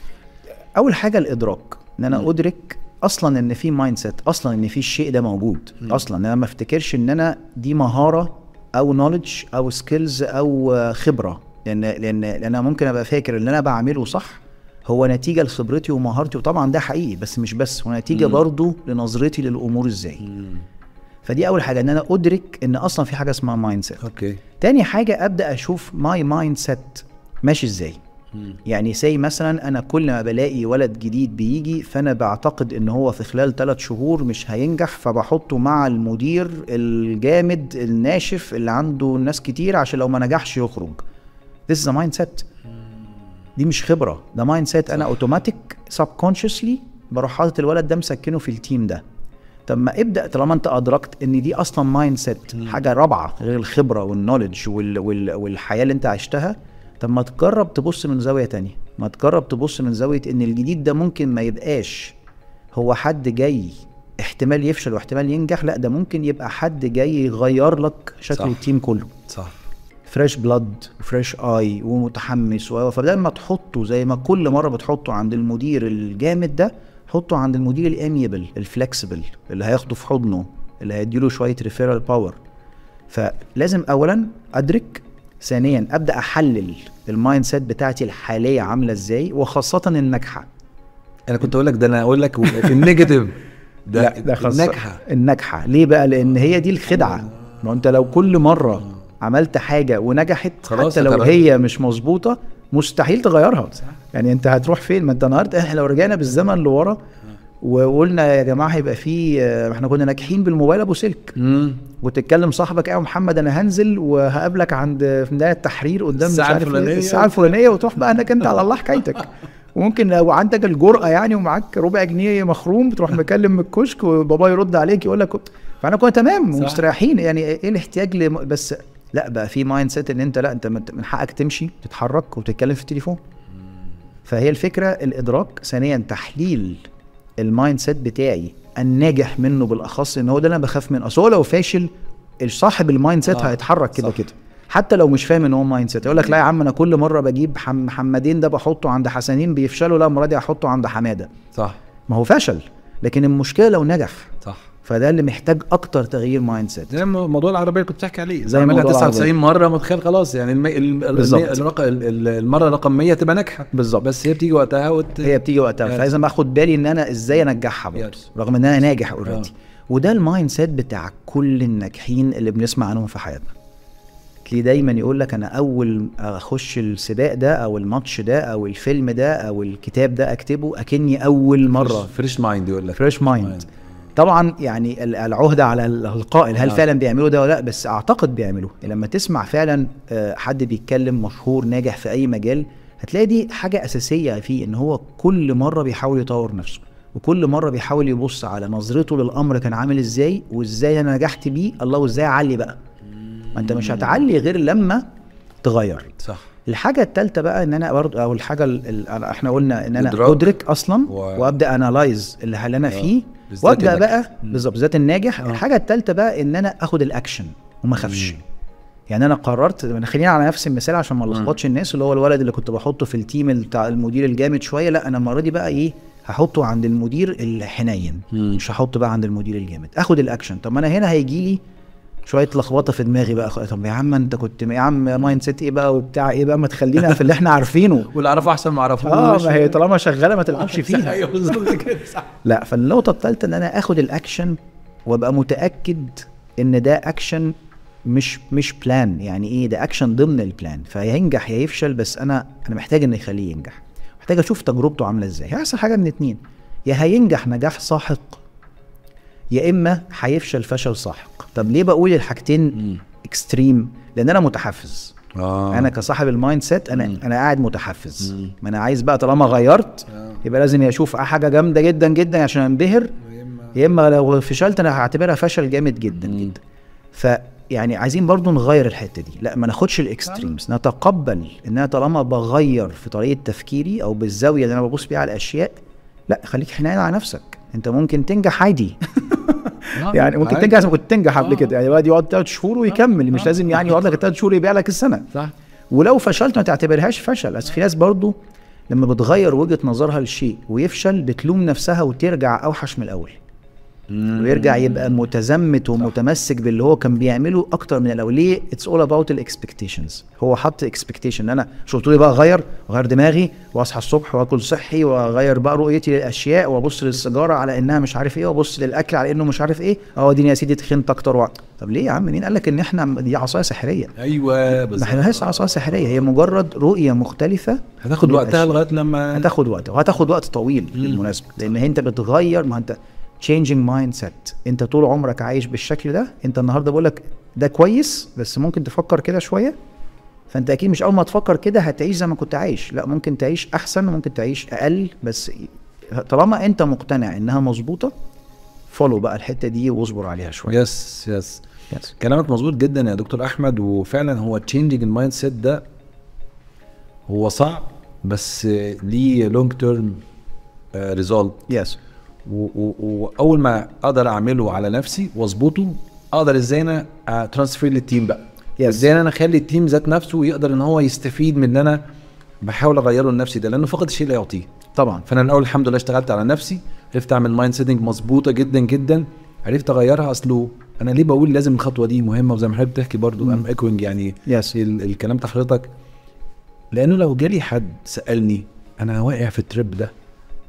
اول حاجه الادراك، ان انا ادرك اصلا ان في مايند سيت، اصلا ان في الشيء ده موجود. اصلا انا ما افتكرش ان انا دي مهاره او نوليدج او سكيلز او خبره، لان انا ممكن ابقى فاكر ان انا بعمله صح هو نتيجه لخبرتي ومهارتي، وطبعا ده حقيقي، بس مش بس، هو نتيجه برضو لنظرتي للامور ازاي. فدي اول حاجه، ان انا ادرك ان اصلا في حاجه اسمها مايند سيت. تاني حاجه ابدا اشوف ماي مايند سيت ماشي ازاي. يعني زي مثلا انا كل ما بلاقي ولد جديد بيجي، فانا بعتقد ان هو في خلال 3 شهور مش هينجح، فبحطه مع المدير الجامد الناشف اللي عنده ناس كتير عشان لو ما نجحش يخرج. This is a mindset. دي مش خبرة، ده mindset. انا اوتوماتيك subconsciously بروح حاطط الولد ده مسكنه في التيم ده. طب ما ابدأ طالما انت ادركت ان دي اصلا مايند سيت، حاجة رابعة غير الخبرة والنوليدج والحياة اللي انت عشتها. طب ما تجرب تبص من زاوية تانية، ما تجرب تبص من زاوية ان الجديد ده ممكن ما يبقاش هو حد جاي احتمال يفشل واحتمال ينجح، لا ده ممكن يبقى حد جاي يغير لك شكل التيم كله. صح. فريش بلاد وفريش اي ومتحمس. فبدل ما تحطه زي ما كل مرة بتحطه عند المدير الجامد ده، حطه عند المدير الاميبل الفلكسبل اللي هياخده في حضنه، اللي هيديله شوية ريفيرال باور. فلازم اولا ادرك، ثانيا ابدا احلل المايند سيت بتاعتي الحاليه عامله ازاي، وخاصه الناجحه. انا كنت اقول لك ده، انا اقول لك النيجاتيف ده الناجحه ليه بقى؟ لان هي دي الخدعه. ما انت لو كل مره عملت حاجه ونجحت حتى لو هي مش مظبوطه مستحيل تغيرها. يعني انت هتروح فين؟ ما انت النهارده احنا لو رجعنا بالزمن لورا وقلنا يا جماعه هيبقى في، احنا كنا ناجحين بالموبايل ابو سلك، وتتكلم صاحبك يا محمد انا هنزل وهقابلك عند في ميدان التحرير قدام الساعه الفلانيه، وتروح بقى انك انت على الله حكايتك. وممكن لو عندك الجرأه يعني ومعاك ربع جنيه مخروم بتروح مكلم من الكشك وبابا يرد عليك يقول لك. فانا كنا تمام ومستريحين. يعني ايه الاحتياج بس لا بقى في مايند سيت ان انت لا انت من حقك تمشي تتحرك وتتكلم في التليفون. فهي الفكره الادراك، ثانيا تحليل المايند سيت بتاعي الناجح منه بالاخص، ان هو ده اللي انا بخاف منه. اصل هو لو فاشل صاحب المايند سيت هيتحرك كده كده حتى لو مش فاهم ان هو مايند سيت. يقول لك لا يا عم انا كل مره بجيب محمدين ده بحطه عند حسنين بيفشلوا، لا المره دي هحطه عند حماده. صح. ما هو فشل، لكن المشكله لو نجح. صح. فده اللي محتاج اكتر تغيير مايند سيت. زي موضوع العربيه اللي كنت بتحكي عليه، زي موضوع 99 مره متخيل خلاص يعني المره رقم 100 تبقى ناجحه بالظبط، بس هي بتيجي وقتها هي بتيجي وقتها فلازم اخد بالي ان انا ازاي انجحها برضه رغم ان انا ناجح اوريدي. وده المايند سيت بتاع كل الناجحين اللي بنسمع عنهم في حياتنا. تلاقيه دايما يقول لك انا اول اخش السباق ده او الماتش ده او الفيلم ده او الكتاب ده اكتبه اكني اول مره. فريش مايند يقول لك فريش مايند. طبعا يعني العهده على القائل هل فعلا بيعملوا ده ولا لا، بس اعتقد بيعملوه. لما تسمع فعلا حد بيتكلم مشهور ناجح في اي مجال هتلاقي دي حاجه اساسيه فيه، ان هو كل مره بيحاول يطور نفسه وكل مره بيحاول يبص على نظرته للامر كان عامل ازاي وازاي انا نجحت بيه، الله وازاي اعلي بقى. ما انت مش هتعلي غير لما تغير. صح. الحاجه الثالثه بقى ان انا برضه او الحاجه احنا قلنا ان انا ادرك اصلا وابدا انالايز اللي انا فيه وابدا بقى بالظبط ذات الناجح. الحاجه الثالثه بقى ان انا اخد الاكشن وما اخافش. يعني انا قررت، خلينا على نفس المثال عشان ما نلخبطش الناس، اللي هو الولد اللي كنت بحطه في التيم بتاع المدير الجامد شويه، لا انا المره دي بقى ايه هحطه عند المدير الحنين، مش هحطه بقى عند المدير الجامد. اخد الاكشن. طب ما انا هنا هيجي لي شويه لخبطه في دماغي بقى، طب يا عم انت كنت يا عم مايند سيت ايه بقى وبتاع ايه بقى، ما تخلينا في اللي احنا عارفينه واللي اعرفه احسن ما اعرفوش. ما هي طالما شغاله ما تلعبش فيها. ايوه بالظبط كده. لا، فالنقطه الثالثه ان انا اخد الاكشن وابقى متاكد ان ده اكشن مش بلان. يعني ايه ده؟ اكشن ضمن البلان، فهينجح يا يفشل، بس انا محتاج ان يخليه ينجح. محتاج اشوف تجربته عامله ازاي. هيحصل حاجه من اتنين، يا هينجح نجاح ساحق يا اما هيفشل فشل ساحق. طب ليه بقول الحاجتين اكستريم؟ لان انا متحفز. انا كصاحب المايند سيت انا قاعد متحفز. ما انا عايز بقى طالما غيرت يبقى لازم اشوف حاجه جامده جدا جدا عشان انبهر، يا اما لو فشلت انا هعتبرها فشل جامد جدا جدا. يعني عايزين برضو نغير الحته دي، لا ما ناخدش الاكستريمز، نتقبل ان انا طالما بغير في طريقه تفكيري او بالزاويه اللي انا ببص بيها على الاشياء، لا خليك حنين على نفسك. انت ممكن تنجح عادي. يعني ممكن تنجح زي ما كنت تنجح قبل كده. يعني الواحد يقعد 3 شهور ويكمل، مش لازم يعني يقعد لك 3 شهور يبيع لك السنه. صح. ولو فشلت ما تعتبرهاش فشل. بس في ناس برضو لما بتغير وجهه نظرها للشيء ويفشل بتلوم نفسها وترجع اوحش من الاول، ويرجع يبقى متزمت ومتمسك باللي هو كان بيعمله اكتر من الاول. ليه؟ اتس اول اباوت الاكسبكتيشنز. هو حط اكسبكتيشن، انا شو قلت لي بقى اغير دماغي واصحى الصبح واكل صحي واغير بقى رؤيتي للاشياء وابص للسيجاره على انها مش عارف ايه وابص للاكل على انه مش عارف ايه. دي يا سيدي تخنت اكتر وقت. طب ليه يا عم؟ مين قال لك ان احنا دي عصايه سحريه؟ ايوه بالظبط. ما احنا عصايه سحريه، هي مجرد رؤيه مختلفه هتاخد وقتها لغايه لما هتاخد وقت، وهتاخد وقت طويل بالمناسبه، لان انت بتغير. ما انت changing mindset، انت طول عمرك عايش بالشكل ده. انت النهارده بقولك ده كويس بس ممكن تفكر كده شويه، فانت اكيد مش اول ما تفكر كده هتعيش زي ما كنت عايش، لا ممكن تعيش احسن ممكن تعيش اقل. بس طالما انت مقتنع انها مظبوطه فولو بقى الحته دي واصبر عليها شويه. يس كلامك مظبوط جدا يا دكتور احمد. وفعلا هو changing المايند سيت ده هو صعب بس ليه لونج تيرم ريزولت. يس. واول ما اقدر اعمله على نفسي واظبطه اقدر ازاي انا ترانسفير للتيم بقى. ازاي انا اخلي التيم ذات نفسه يقدر ان هو يستفيد من ان انا بحاول اغيره لنفسي ده، لانه فقد الشيء لا يعطيه طبعا. فانا الاول الحمد لله اشتغلت على نفسي، عرفت اعمل مايند سيتنج مظبوطه جدا جدا، عرفت اغيرها. اصله انا ليه بقول لازم الخطوه دي مهمه، وزي ما حضرتك بتحكي برضو ام ايكوينج يعني الكلام بتاع حضرتك، لانه لو جالي حد سالني انا واقع في التريب ده،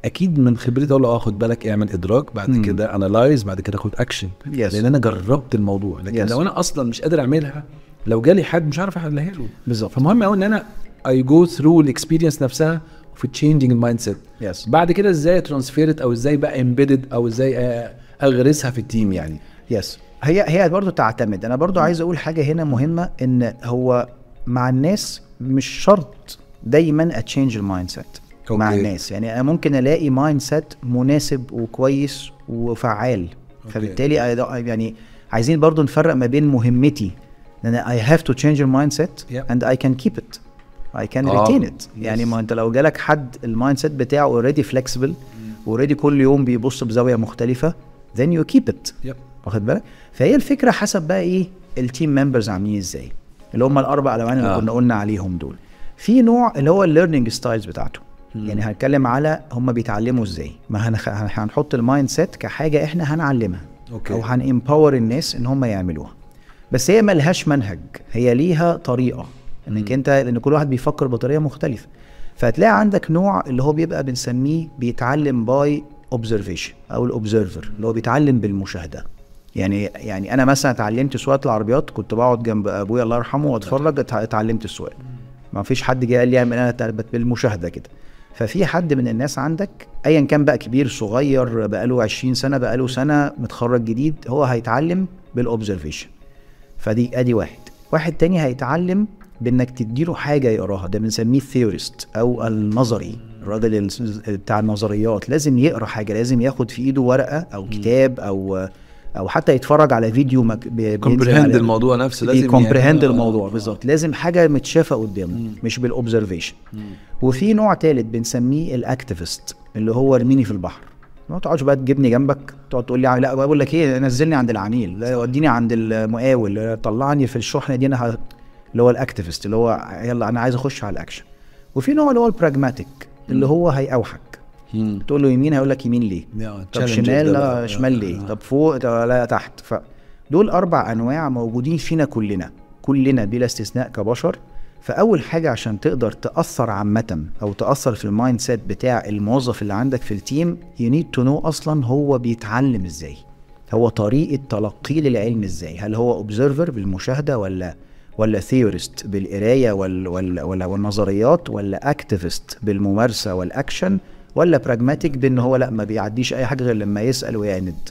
اكيد من خبرتي اقول له خد بالك اعمل ادراك، بعد كده انالايز، بعد كده خد اكشن. لان انا جربت الموضوع. لكن لو انا اصلا مش قادر اعملها، لو جالي حد مش عارف احلها له. بالظبط. فمهم قوي ان انا اي جو ثرو الاكسبيرينس نفسها في تشينجينج المايند سيت. بعد كده ازاي ترانسفيرت او ازاي بقى امبيدد او ازاي اغرسها في التيم يعني. هي برضو تعتمد. انا برضو عايز اقول حاجه هنا مهمه، ان هو مع الناس مش شرط دايما اتشينج المايند سيت مع الناس. يعني انا ممكن الاقي مايند سيت مناسب وكويس وفعال. فبالتالي يعني عايزين برضو نفرق ما بين مهمتي then I have to change your mindset Yep. and I can keep it, I can retain it. يعني ما انت لو جالك حد المايند سيت بتاعه already flexible already كل يوم بيبص بزاويه مختلفه then you keep it. Yep. واخد بالك؟ فهي الفكره حسب بقى ايه التيم ممبرز عاملين ازاي، اللي هم الاربع الوان اللي كنا قلنا عليهم دول. في نوع اللي هو الليرنينج ستايلز بتاعته، يعني هنتكلم على هم بيتعلموا ازاي. ما هنحط المايند سيت كحاجه احنا هنعلمها او هنامباور الناس ان هم يعملوها، بس هي ملهاش منهج، هي ليها طريقه انك انت، لان كل واحد بيفكر بطريقه مختلفه. فهتلاقي عندك نوع اللي هو بيبقى بنسميه بيتعلم باي اوبزرفيشن او الاوبزرفر، اللي هو بيتعلم بالمشاهده. يعني انا مثلا اتعلمت سواقه العربيات، كنت بقعد جنب ابويا الله يرحمه واتفرج، اتعلمت السواقه. ما فيش حد جه قال لي اعمل، انا بالمشاهده كده. ففي حد من الناس عندك ايا كان بقى، كبير صغير، بقاله 20 سنه، بقاله سنه، متخرج جديد، هو هيتعلم بالاوبزرفيشن. فدي ادي واحد تاني هيتعلم بانك تديله حاجه يقراها، ده بنسميه الثيوريست او النظري، الراجل بتاع النظريات. لازم يقرا حاجه، لازم ياخد في ايده ورقه او كتاب او حتى يتفرج على فيديو كومبريهند الموضوع نفسه، لازم كومبريهند الموضوع بالظبط، لازم حاجه متشافه قدامه مش بالاوبزرفيشن. وفي نوع ثالث بنسميه الاكتيفيست، اللي هو ارميني في البحر، ما تقعدش بقى تجيبني جنبك، تقعد تقول لي لا بقول لك ايه، نزلني عند العميل، لا وديني عند المقاول، طلعني في الشحنه دي، انا اللي هو الاكتيفيست، اللي هو يلا انا عايز اخش على الاكشن. وفي نوع اللي هو البراجماتيك، اللي هو هيأوحك، تقول له يمين هيقول لك يمين ليه، طب شمال لا شمال ليه، طب فوق لا تحت. فدول 4 انواع موجودين فينا كلنا بلا استثناء كبشر. فاول حاجه عشان تقدر تاثر عامه او تاثر في المايند سيت بتاع الموظف اللي عندك في التيم، you need to know اصلا هو بيتعلم ازاي، هو طريقه تلقيه للعلم ازاي، هل هو اوبزرفر بالمشاهده ولا ثيوريست بالقرايه والنظريات، ولا اكتيفيست بالممارسه والاكشن، ولا براجماتيك بان هو لا ما بيعديش اي حاجه غير لما يسال ويعند.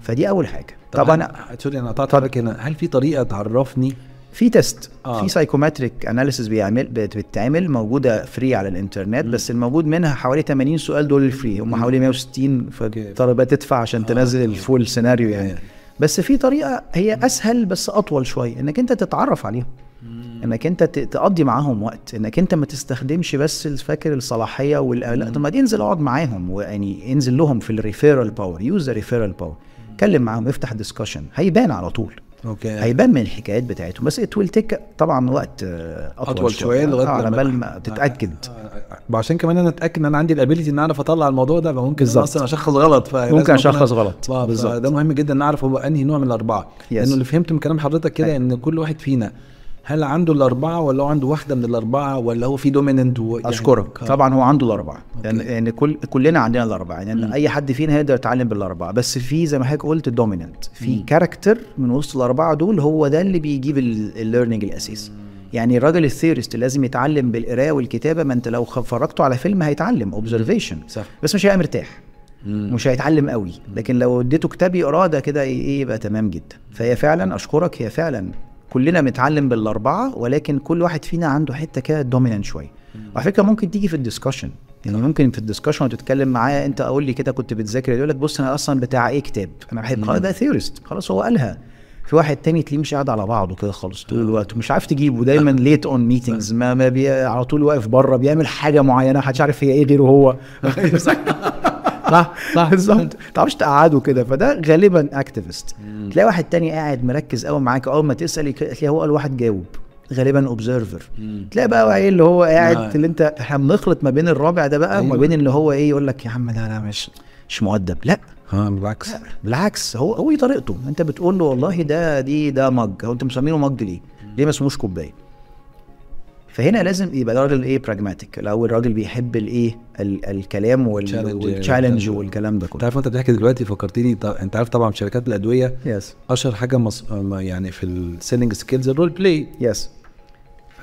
فدي اول حاجه. طبعا سوري انا قطعت حضرتك هنا، هل في طريقه تعرفني؟ في تيست، في سايكوماتريك اناليسيس بتتعمل موجوده فري على الانترنت، بس الموجود منها حوالي 80 سؤال دول الفري، هم حوالي 160، فطالبه تدفع عشان تنزل الفول سيناريو يعني. بس في طريقه هي اسهل بس اطول شويه، انك انت تتعرف عليهم، انك انت تقضي معاهم وقت، انك انت ما تستخدمش بس فاكر الصلاحيه لا، طب ما تنزل اقعد معاهم، ويعني انزل لهم في الريفيرال باور، يوز الريفيرال باور، اتكلم معاهم، افتح ديسكشن، هيبان على طول. هيبان من الحكايات بتاعتهم، بس it will take طبعا وقت اطول شويه لغايه بال ما تتاكد. عشان كمان انا اتاكد ان انا عندي الابيليتي ان انا اعرف اطلع الموضوع ده، ممكن اصلا اشخص غلط، ممكن اشخص غلط بالظبط. ده مهم جدا نعرف هو انهي نوع من الاربعه، لانه اللي فهمته من كلام حضرتك كده ان كل واحد فينا هل عنده الاربعه ولا هو عنده واحده من الاربعه، ولا هو في دوميننت يعني اشكرك طبعا هو عنده الاربعه، يعني كلنا عندنا الاربعه، يعني اي حد فينا هيقدر يتعلم بالاربعه، بس في زي ما حضرتك قلت الدوميننت، في كاركتر من وسط الاربعه دول هو ده اللي بيجيب الليرنينج الاساسي. يعني الراجل الثيوريست لازم يتعلم بالقرايه والكتابه، ما انت لو فرجته على فيلم هيتعلم اوبزرفيشن، بس مش هيبقى مرتاح، مش هيتعلم قوي. لكن لو اديته كتاب يقراه ده كده ايه يبقى تمام جدا. فهي فعلا اشكرك، هي فعلا كلنا بنتعلم بالاربعه، ولكن كل واحد فينا عنده حته كده دومينانت شويه. وعلى فكره ممكن تيجي في الدسكشن، يعني ممكن في الدسكشن وتتكلم معايا، انت اقول لي كده كنت بتذاكر، يقول لك بص انا اصلا بتاع ايه كتاب، انا بحب خلاص ده ثيوريست، خلاص هو قالها. في واحد تاني تلاقيه مش قاعد على بعضه كده خالص طول الوقت، مش عارف تجيبه، دايما ليت اون ميتنجز، ما على طول واقف بره بيعمل حاجه معينه محدش عارف هي ايه غيره هو. صح بالظبط، ما تعرفش تقعده كده. فده غالبا اكتيفيست. تلاقي واحد تاني قاعد مركز قوي معاك، اول ما تسال تلاقي هو الواحد جاوب، غالبا اوبزرفر. تلاقي بقى ايه اللي هو قاعد اللي انت، احنا بنخلط ما بين الرابع ده بقى وما بين اللي هو ايه يقول لك يا عم لا مش مؤدب، لا بالعكس هو طريقته. انت بتقول له والله ده مج، هو انت مسمينه مج ليه ما اسموش كوبايه؟ فهنا لازم يبقى الراجل ايه براجماتيك، الاول الراجل بيحب الايه الكلام والتشالنج والكلام ده كله. تعرف انت بتحكي دلوقتي فكرتني، انت عارف طبعا في شركات الادويه اشهر حاجه يعني في السيلينج سكيلز الرول بلاي.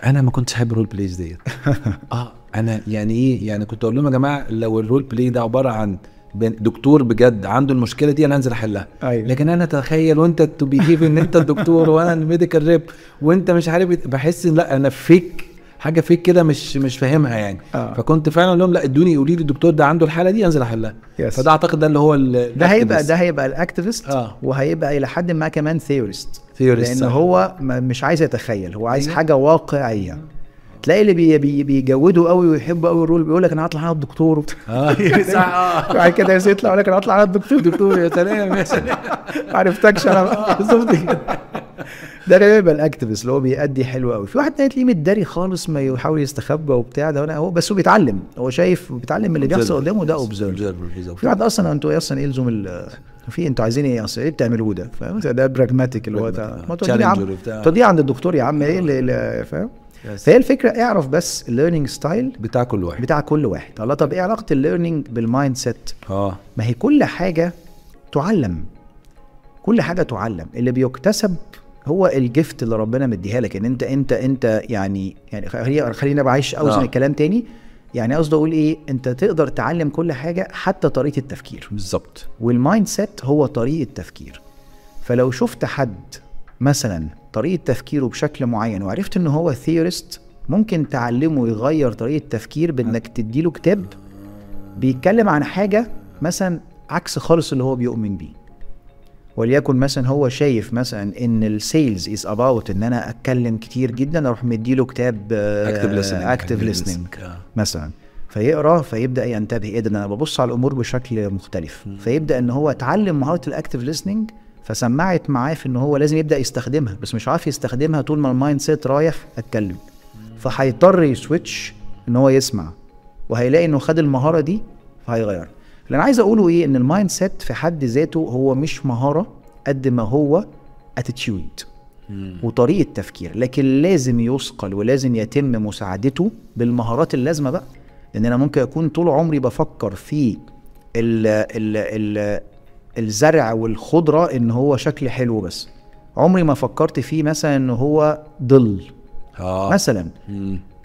انا ما كنتش احب الرول بلايز ديت. انا يعني ايه، يعني كنت اقول لهم يا جماعه لو الرول بلاي ده عباره عن دكتور بجد عنده المشكله دي انا هنزل احلها. لكن انا تخيل وانت تبيهيف ان انت الدكتور وانا الميديكال ريب وانت مش عارف، بحس لا انا فيك حاجه فيك كده مش فاهمها يعني. فكنت فعلا لهم لا ادوني قولي لي الدكتور ده عنده الحاله دي انزل احلها. فده اعتقد ده اللي هو ده هيبقى الاكتيفست. وهيبقى الى حد ما كمان ثيورست لان هو مش عايز يتخيل، هو عايز حاجه واقعيه. تلاقي اللي بيجودوا قوي ويحبوا قوي الرول بيقول لك انا هطلع على الدكتور بعد كده يطلع يقول لك انا هطلع على الدكتور يا سلام يا سلام ما عرفتكش انا بالظبط كده. ده بيبقى الاكتيفست اللي هو بيأدي حلو قوي. في واحد تاني تلاقيه متداري خالص ما يحاول يستخبى وبتاع، ده هو بس هو بيتعلم، هو شايف بيتعلم من اللي بيحصل قدامه، ده اوبزرف. في واحد اصلا انتوا اصلا ايه لزوم في انتوا عايزين ايه اصلا، ايه بتعملوه ده؟ ده براجماتيك اللي هو ما توديه عند الدكتور يا عم، ايه اللي فاهم. فهي الفكره اعرف بس الليرنينج ستايل بتاع كل واحد. الله طب ايه علاقه الليرنينج بالمايند سيت؟ ما هي كل حاجه تعلم، كل حاجه تعلم. اللي بيكتسب هو الجفت اللي ربنا مديها لك، ان انت يعني خلينا بعيش اوزن الكلام تاني. يعني قصدي اقول ايه، انت تقدر تعلم كل حاجه حتى طريقه التفكير بالظبط، والمايند سيت هو طريقه تفكير. فلو شفت حد مثلا طريقه تفكيره بشكل معين وعرفت ان هو ثيورست، ممكن تعلمه يغير طريقه تفكير بانك تديله كتاب بيتكلم عن حاجه مثلا عكس خالص اللي هو بيؤمن بيه. وليكن مثلا هو شايف مثلا ان السيلز از اباوت ان انا اتكلم كتير جدا، اروح مديله كتاب اكتيف ليسننج مثلا، فيقرا فيبدا ينتبه ايه ده، انا ببص على الامور بشكل مختلف. فيبدا ان هو اتعلم مهاره الاكتيف ليسننج، فسمعت معاه في ان هو لازم يبدا يستخدمها، بس مش عارف يستخدمها طول ما المايند سيت رايح اتكلم، فهيضطر يسويتش ان هو يسمع، وهيلاقي انه خد المهاره دي فهيغير. اللي انا عايز اقوله ايه، ان المايند سيت في حد ذاته هو مش مهاره قد ما هو اتيتيود وطريقه تفكير، لكن لازم يثقل ولازم يتم مساعدته بالمهارات اللازمه بقى. لان انا ممكن اكون طول عمري بفكر في الزرع والخضره ان هو شكل حلو، بس عمري ما فكرت فيه مثلا ان هو ظل مثلا.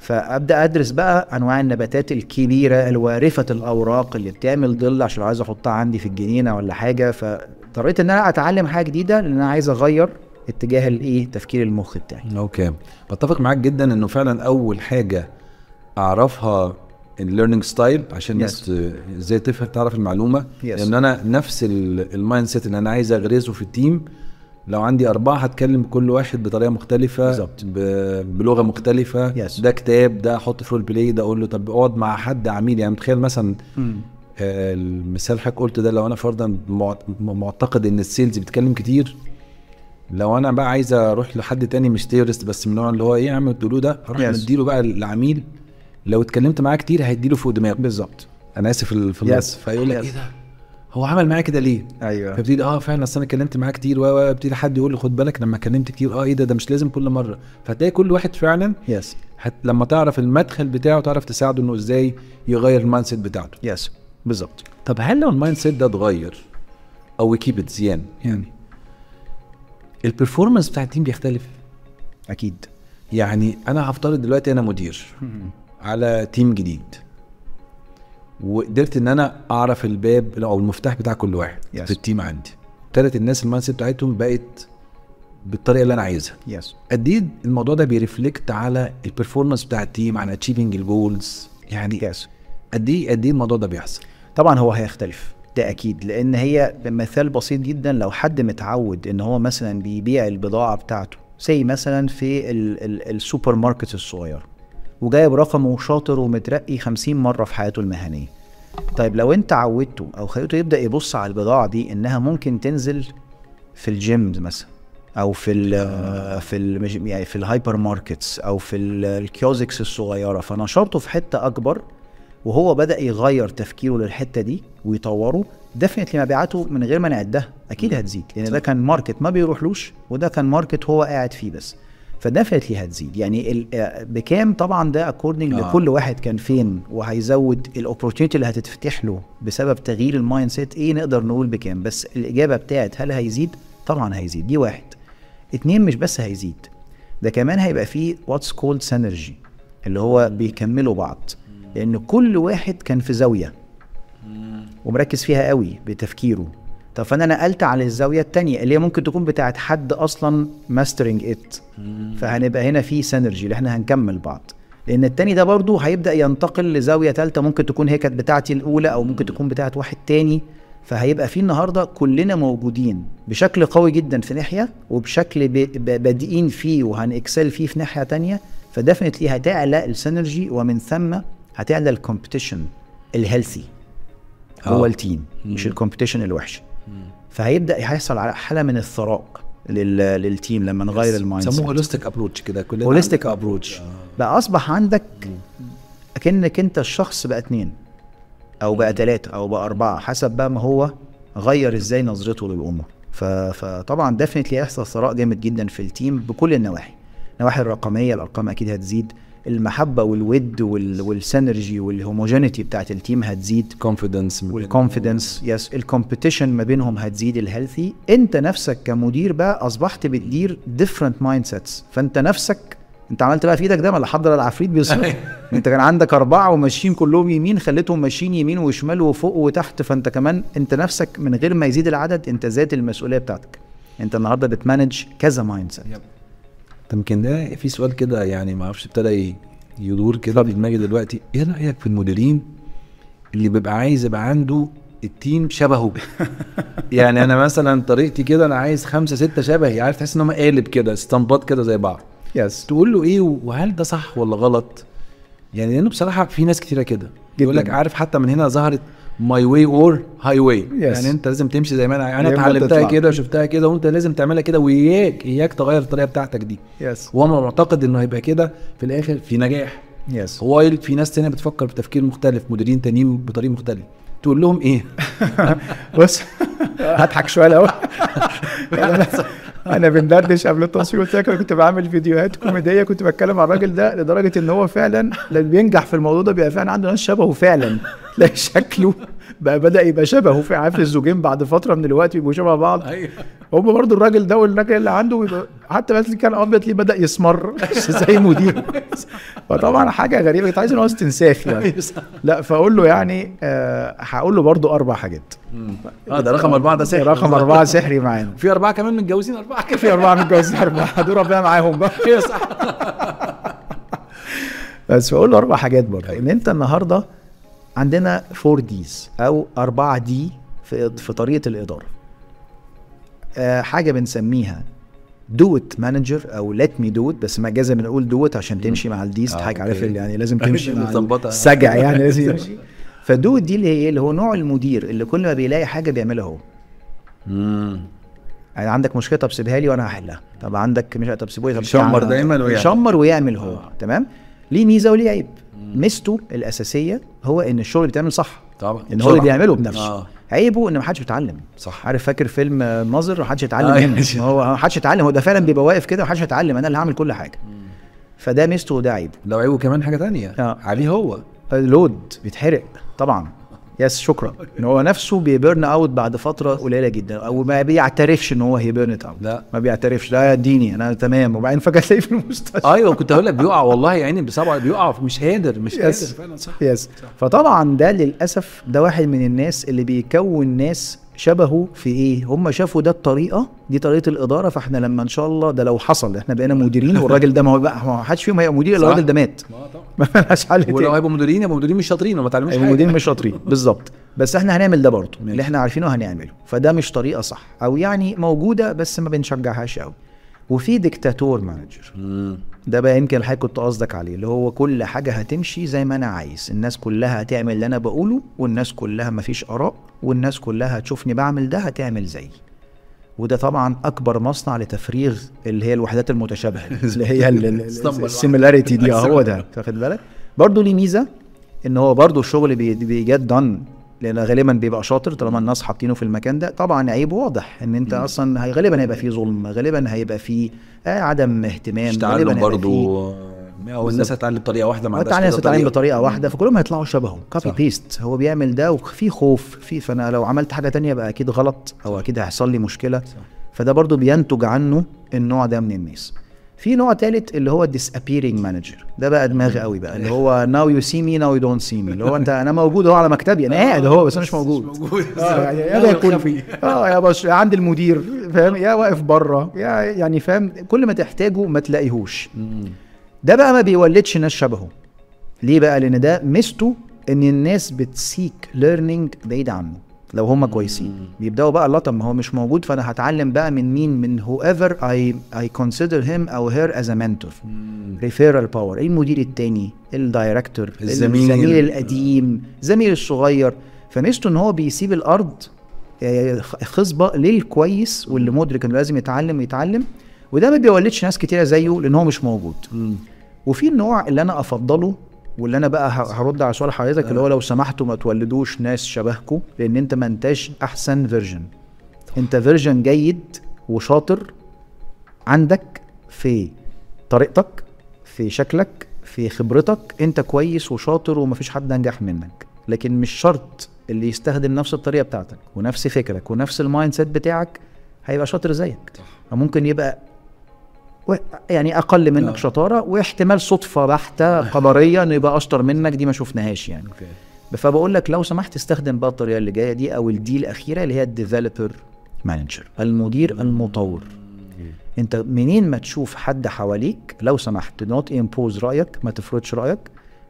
فابدا ادرس بقى انواع النباتات الكبيره الوارفه الاوراق اللي بتعمل ظل عشان عايز احطها عندي في الجنينه ولا حاجه. فاضطريت ان انا اتعلم حاجه جديده لان انا عايز اغير اتجاه الايه تفكير المخ بتاعي. اوكي، بتفق معاك جدا انه فعلا اول حاجه اعرفها الليرنينج ستايل عشان الناس ازاي تعرف المعلومه. لان انا نفس المايند سيت اللي انا عايز اغرسه في التيم، لو عندي 4 هتكلم كل واحد بطريقه مختلفه بلغه مختلفه. ده كتاب، ده احط في رول بلاي، ده اقول له طب اقعد مع حد عميل. يعني متخيل مثلا المثال حضرتك قلت ده، لو انا فرضا معتقد ان السيلز بيتكلم كتير، لو انا بقى عايز اروح لحد تاني مش تيورست بس من النوع اللي هو ايه يا عم تقولوه ده، هروح نديله بقى العميل لو اتكلمت معاه كتير هيديله فوق دماغه. بالظبط، انا اسف في اللفظ. فيقول لك ايه ده، هو عمل معايا كده ليه؟ ايوه، فبتدي فعلا اصل انا اتكلمت معاه كتير، وابتدي حد يقول لي خد بالك لما اتكلمت كتير ايه ده مش لازم كل مره. فتلاقي كل واحد فعلا لما تعرف المدخل بتاعه تعرف تساعده انه ازاي يغير المايند سيت بتاعته. بالظبط. طب هل لو المايند سيت ده اتغير او كيب زيان، يعني البرفورمانس بتاع التيم بيختلف؟ اكيد. يعني انا هفترض دلوقتي انا مدير على تيم جديد، وقدرت ان انا اعرف الباب او المفتاح بتاع كل واحد في التيم عندي. ابتدت الناس المايند سيت بتاعتهم بقت بالطريقه اللي انا عايزها. قد ايه الموضوع ده بيرفلكت على البرفورمانس بتاع التيم، على اتشيفنج الجولز؟ يعني قد ايه الموضوع ده بيحصل؟ طبعا هو هيختلف، ده اكيد. لان هي بمثال بسيط جدا، لو حد متعود ان هو مثلا بيبيع البضاعه بتاعته زي مثلا في السوبر ماركت الصغير، وجايب رقم وشاطر ومترقي 50 مرة في حياته المهنية. طيب لو انت عودته او خليته يبدأ يبص على البضاعة دي انها ممكن تنزل في الجيم مثلا، او يعني في الهايبر ماركتس او في الكيوزكس الصغيرة، فنشرته في حتة اكبر، وهو بدأ يغير تفكيره للحتة دي ويطوره، دفنتلي مبيعاته من غير ما نعدها اكيد هتزيد، لان ده كان ماركت ما بيروحلوش وده كان ماركت هو قاعد فيه بس، فدفعتلي هتزيد. يعني بكام طبعا ده اكوردنج لكل واحد كان فين، وهيزود الاوبورتيونيتي اللي هتتفتح له بسبب تغيير المايند سيت ايه، نقدر نقول بكام. بس الاجابه بتاعت هل هيزيد؟ طبعا هيزيد. دي 1. 2 مش بس هيزيد، ده كمان هيبقى فيه واتس كولد سينرجي، اللي هو بيكملوا بعض، لان كل واحد كان في زاويه ومركز فيها قوي بتفكيره. طب فانا نقلت على الزاويه التانية اللي هي ممكن تكون بتاعت حد اصلا ماسترنج ات، فهنبقى هنا في سينرجي اللي احنا هنكمل بعض. لان التاني ده برضو هيبدا ينتقل لزاويه ثالثه، ممكن تكون هي كانت بتاعتي الاولى او ممكن تكون بتاعت واحد تاني. فهيبقى في النهارده كلنا موجودين بشكل قوي جدا في ناحيه، وبشكل بادئين فيه وهنكسل فيه في ناحيه تانية. فدفنتلي هتعلى السينرجي، ومن ثم هتعلى الكومبيتيشن الهيلثي هو التيم، مش الكومبيتيشن الوحش. فهيبدا يحصل على حاله من الثراء للتيم لما نغير المايند سيت. سموه هوليستيك ابروتش كده، كلنا هوليستيك ابروتش. بقى اصبح عندك اكنك انت الشخص بقى 2 او بقى 3 او بقى 4 حسب بقى ما هو غير ازاي نظرته للامور. فطبعا ديفنتلي هيحصل ثراء جامد جدا في التيم بكل النواحي. النواحي الرقميه، الارقام اكيد هتزيد، المحبه والود والسينرجي والهوموجينيتي بتاعت التيم هتزيد، والكونفيدنس يس، الكومبيتيشن ما بينهم هتزيد، الهيلثي. انت نفسك كمدير بقى اصبحت بتدير ديفرنت مايند سيتس. فانت نفسك انت عملت بقى في ايدك ده، ما اللي حضر العفريت بيصير. انت كان عندك 4 وماشيين كلهم يمين، خليتهم ماشيين يمين وشمال وفوق وتحت. فانت كمان انت نفسك من غير ما يزيد العدد انت زاد المسؤوليه بتاعتك. انت النهارده بتمانج كذا مايند سيت. يمكن ده في سؤال كده يعني ما اعرفش ابتدى يدور كده في دماغي دلوقتي. ايه رايك في المديرين اللي بيبقى عايز يبقى عنده التيم شبهه؟ يعني انا مثلا طريقتي كده انا عايز 5 6 شبهي، عارف، تحس ان هم قالب كده، اسطمبات كده زي بعض. يس. تقول له ايه وهل ده صح ولا غلط؟ يعني لانه بصراحه في ناس كتيره كده يقول لك عارف حتى من هنا ظهرت ماي واي اور هاي واي. يعني انت لازم تمشي زي ما انا اتعلمتها كده وشفتها كده، وانت لازم تعملها كده، واياك تغير الطريقه بتاعتك دي. يس. وانا معتقد انه هيبقى كده في الاخر في نجاح. يس. وايل في ناس تانية بتفكر بتفكير مختلف، مديرين تانيين بطريقه مختلفه. تقول لهم ايه؟ بص هضحك شويه الاول. انا بندردش قبل التصوير قلت لك كنت بعمل فيديوهات كوميديه، كنت بتكلم على الراجل ده لدرجه ان هو فعلا اللي بينجح في الموضوع ده بيبقى فعلا عنده ناس شبهه فعلا. لا شكله بقى بدا يبقى شبهه في عارف الزوجين بعد فتره من الوقت بيبقوا شبه بعض. هم برضو الراجل ده والراجل اللي عنده بيبقى حتى بس كان ابيض ليه بدا يسمر زي مدير. فطبعا حاجه غريبه، كنت عايز ان هو استنساخ يعني. لا فاقول له يعني هقول له برضو 4 حاجات. ده رقم 4 ده سحري. رقم 4 سحري معانا. في 4 كمان متجوزين 4 كده. في 4 متجوزين 4 دول ربنا معاهم بقى. صح. بس بقول له 4 حاجات برضه. ان انت النهارده عندنا 4 ديز او 4 دي في طريقه الاداره. حاجه بنسميها دو ات مانجر او ليت مي دو ات، بس مجازا بنقول دو ات عشان تمشي مع الديز. حاجه عارف يعني لازم تمشي مع السجع يعني لازم يمشي. فدو دي اللي هو نوع المدير اللي كل ما بيلاقي حاجه بيعملها هو. يعني عندك مشكله طب سيبها لي وانا هحلها. طب عندك مش طب سيبوه طب يشمر دايما ويشمر ويعمل هو. تمام. ليه ميزه وليه عيب. ميزته الاساسيه هو ان الشغل بيتعمل صح طبعا، ان هو اللي بيعمله بنفسه. عيبه ان ما حدش بيتعلم. صح. عارف فاكر فيلم ناظر؟ ما حدش يتعلم منه. هو ما حدش يتعلم، هو ده فعلا بيبقى واقف كده وما حدش يتعلم، انا اللي هعمل كل حاجه. فده ميزته وده عيبه. لو عيبه كمان حاجه تانية عليه هو اللود بيتحرق طبعا. يس شكرا. ان هو نفسه بيبرن اوت بعد فتره قليله جدا، او ما بيعترفش ان هو هيبرن اوت. لا ما بيعترفش، لا اديني انا تمام، وبعدين فجاه تلاقيه في المستشفى. ايوه كنت هقول لك بيقع والله يعني بسبعه بيقع مش قادر قادر فعلا. صح. يس. فطبعا ده للاسف ده واحد من الناس اللي بيكون ناس شبهه في ايه؟ هم شافوا ده الطريقه دي طريقه الاداره. فاحنا لما ان شاء الله ده لو حصل احنا بقينا مديرين والراجل ده ما حدش فيهم هيبقى مدير الا الراجل ده مات. ما لهاش حل. ولو هيبقوا مديرين يبقوا مديرين مش شاطرين وما اتعلموش حاجه. مديرين مش شاطرين بالظبط. بس احنا هنعمل ده برضه اللي احنا عارفينه هنعمله. فده مش طريقه صح، او يعني موجوده بس ما بنشجعهاش قوي. وفي ديكتاتور مانجر. ده بقى يمكن الحاجه كنت قصدك عليه، اللي هو كل حاجه هتمشي زي ما انا عايز، الناس كلها هتعمل اللي انا بقوله، والناس كلها مفيش اراء، والناس كلها هتشوفني بعمل ده هتعمل زي. وده طبعا اكبر مصنع لتفريغ اللي هي الوحدات المتشابهه اللي هي السيميلاريتي دي. هو ده واخد بالك. برضه ليه ميزه ان هو برضه الشغل بيجت دن، لان غالبا بيبقى شاطر طالما الناس حاطينه في المكان ده. طبعا عيبه واضح ان انت اصلا غالبا هيبقى فيه ظلم، غالبا هيبقى فيه عدم اهتمام، غالبا برضه او الناس هتتعلم بطريقه واحده، ما الناس هتتعلم بطريقه واحده، فكلهم هيطلعوا شبهه كوبي بيست. هو بيعمل ده وفي خوف فانا لو عملت حاجه تانية بقى اكيد غلط او اكيد هيحصل لي مشكله. فده برضو بينتج عنه النوع ده من الناس. في نوع ثالث اللي هو disappearing manager. ده بقى دماغي قوي بقى، اللي هو now you see me now you don't see me. اللي هو انا موجود اهو على مكتبي، انا قاعد اهو بس انا مش موجود. يعني يا يكون يا باش عند المدير فاهم، يا واقف بره، يا يعني فاهم كل ما تحتاجه ما تلاقيهوش. ده بقى ما بيولدش ناس شبهه. ليه بقى؟ لان ده ميزته ان الناس بتسيك ليرنينج بعيد عنه. لو هم كويسين بيبداوا بقى الله، طب ما هو مش موجود فانا هتعلم بقى من مين؟ من whoever I consider him او her as a mentor. referral power، المدير التاني، الدايركتور، الزميل القديم، الزميل الصغير. فميزته ان هو بيسيب الارض خصبه للكويس واللي مدرك انه لازم يتعلم، وده ما بيولدش ناس كتيره زيه لان هو مش موجود. وفي النوع اللي انا افضله واللي انا بقى هرد على سؤال حضرتك اللي هو لو سمحتوا ما تولدوش ناس شبهكم، لان انت ما انتش احسن فيرجن. انت فيرجن جيد وشاطر عندك في طريقتك، في شكلك، في خبرتك، انت كويس وشاطر ومفيش حد انجح منك. لكن مش شرط اللي يستخدم نفس الطريقه بتاعتك ونفس فكرك ونفس المايند سيت بتاعك هيبقى شاطر زيك. ممكن يبقى يعني اقل منك شطاره، واحتمال صدفه بحته قدريه انه يبقى اشطر منك، دي ما شفناهاش يعني. فبقول لك لو سمحت استخدم بقى الطريقه اللي جايه دي او الدي الاخيره اللي هي الديفلوبر مانجر، المدير المطور. انت منين ما تشوف حد حواليك لو سمحت نوت امبوز رايك، ما تفرضش رايك.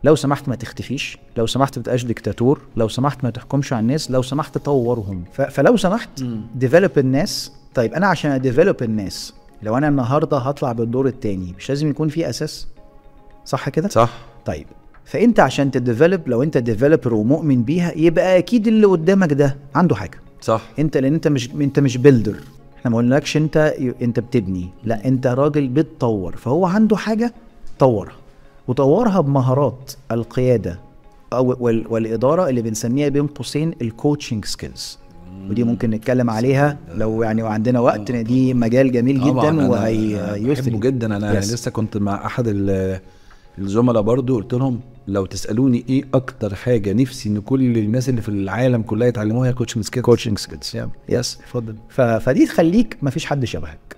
لو سمحت ما تختفيش، لو سمحت ما تبقاش ديكتاتور، لو سمحت ما تحكمش على الناس، لو سمحت طورهم. فلو سمحت ديفلوب الناس. طيب انا عشان اديفلوب الناس، لو انا النهارده هطلع بالدور الثاني مش لازم يكون في اساس؟ صح كده؟ صح. طيب فانت عشان تديفلوب، لو انت ديفلوبر ومؤمن بيها، يبقى اكيد اللي قدامك ده عنده حاجه. صح. لان انت مش بيلدر. احنا ما قلناكش انت بتبني، لا انت راجل بتطور. فهو عنده حاجه طورها، وطورها بمهارات القياده والاداره اللي بنسميها بين قوسين الكوتشنج سكيلز. ودي ممكن نتكلم عليها لو يعني وعندنا وقت. دي مجال جميل جدا وهيفيد جدا. انا لسه كنت مع احد الزملاء برضو، قلت لهم لو تسالوني ايه اكتر حاجه نفسي ان كل الناس اللي في العالم كلها يتعلموها هي كوتشنج سكيلز. يس اتفضل. فدي تخليك ما فيش حد شبهك.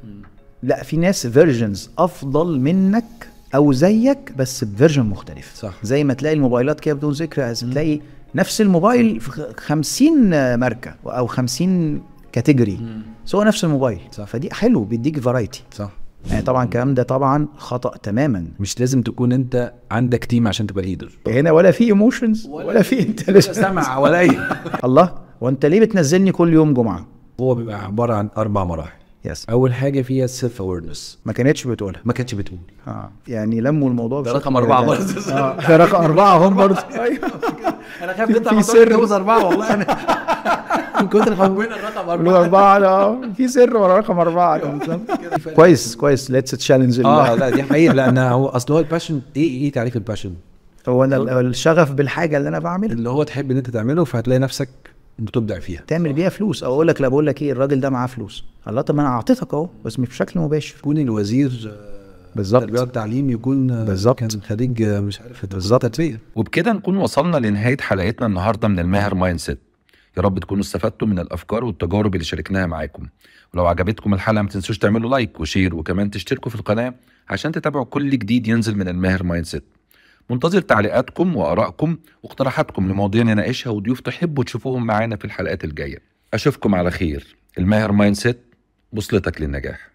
لا، في ناس فيرجنز افضل منك او زيك بس بفيرجن مختلف. صح. زي ما تلاقي الموبايلات كده بدون ذكر، تلاقي نفس الموبايل في 50 ماركه او 50 كاتيجوري، سواء نفس الموبايل. صح. فدي حلو، بيديك فرايتي. صح. يعني طبعا الكلام ده طبعا خطأ تماما. مش لازم تكون انت عندك تيم عشان تبقى ليدر هنا، ولا في ايموشنز ولا في انتليجنس سمع ولا اي الله. وانت ليه بتنزلني كل يوم جمعه؟ هو بيبقى عباره عن 4 مراحل. يس. اول حاجه فيها السيلف اويرنس، ما كانتش بتقولها. ما كانتش بتقول. يعني لموا الموضوع ده رقم 4 برضه. ده رقم 4 هم برضه. انا خايف نطلع في سر جوز 4 والله. انا كنت حابين الرقم 4. في سر ورا رقم 4. كويس ليتس تشالنج. لا دي حقيقه. لان هو اصل هو الباشن. ايه تعريف الباشن؟ هو انا الشغف بالحاجه اللي انا بعملها، اللي هو تحب ان انت تعمله، فهتلاقي نفسك انت تبدع فيها، تعمل بيها فلوس. او اقول لك لا، بقول لك ايه، الراجل ده معاه فلوس. الله، طب ما انا اعطيتك اهو، بس مش بشكل مباشر. يكون الوزير بالظبط التربيه والتعليم يكون بالظبط كان خريج مش عارف بالظبط تربيه. وبكده نكون وصلنا لنهايه حلقتنا النهارده من الماهر مايند سيت. يا رب تكونوا استفدتوا من الافكار والتجارب اللي شاركناها معاكم. ولو عجبتكم الحلقه ما تنسوش تعملوا لايك وشير، وكمان تشتركوا في القناه عشان تتابعوا كل جديد ينزل من الماهر مايند سيت. منتظر تعليقاتكم وارائكم واقتراحاتكم لمواضيع نناقشها وضيوف تحبوا تشوفوهم معانا في الحلقات الجايه. اشوفكم على خير. الماهر مايند سيت، بوصلتك للنجاح.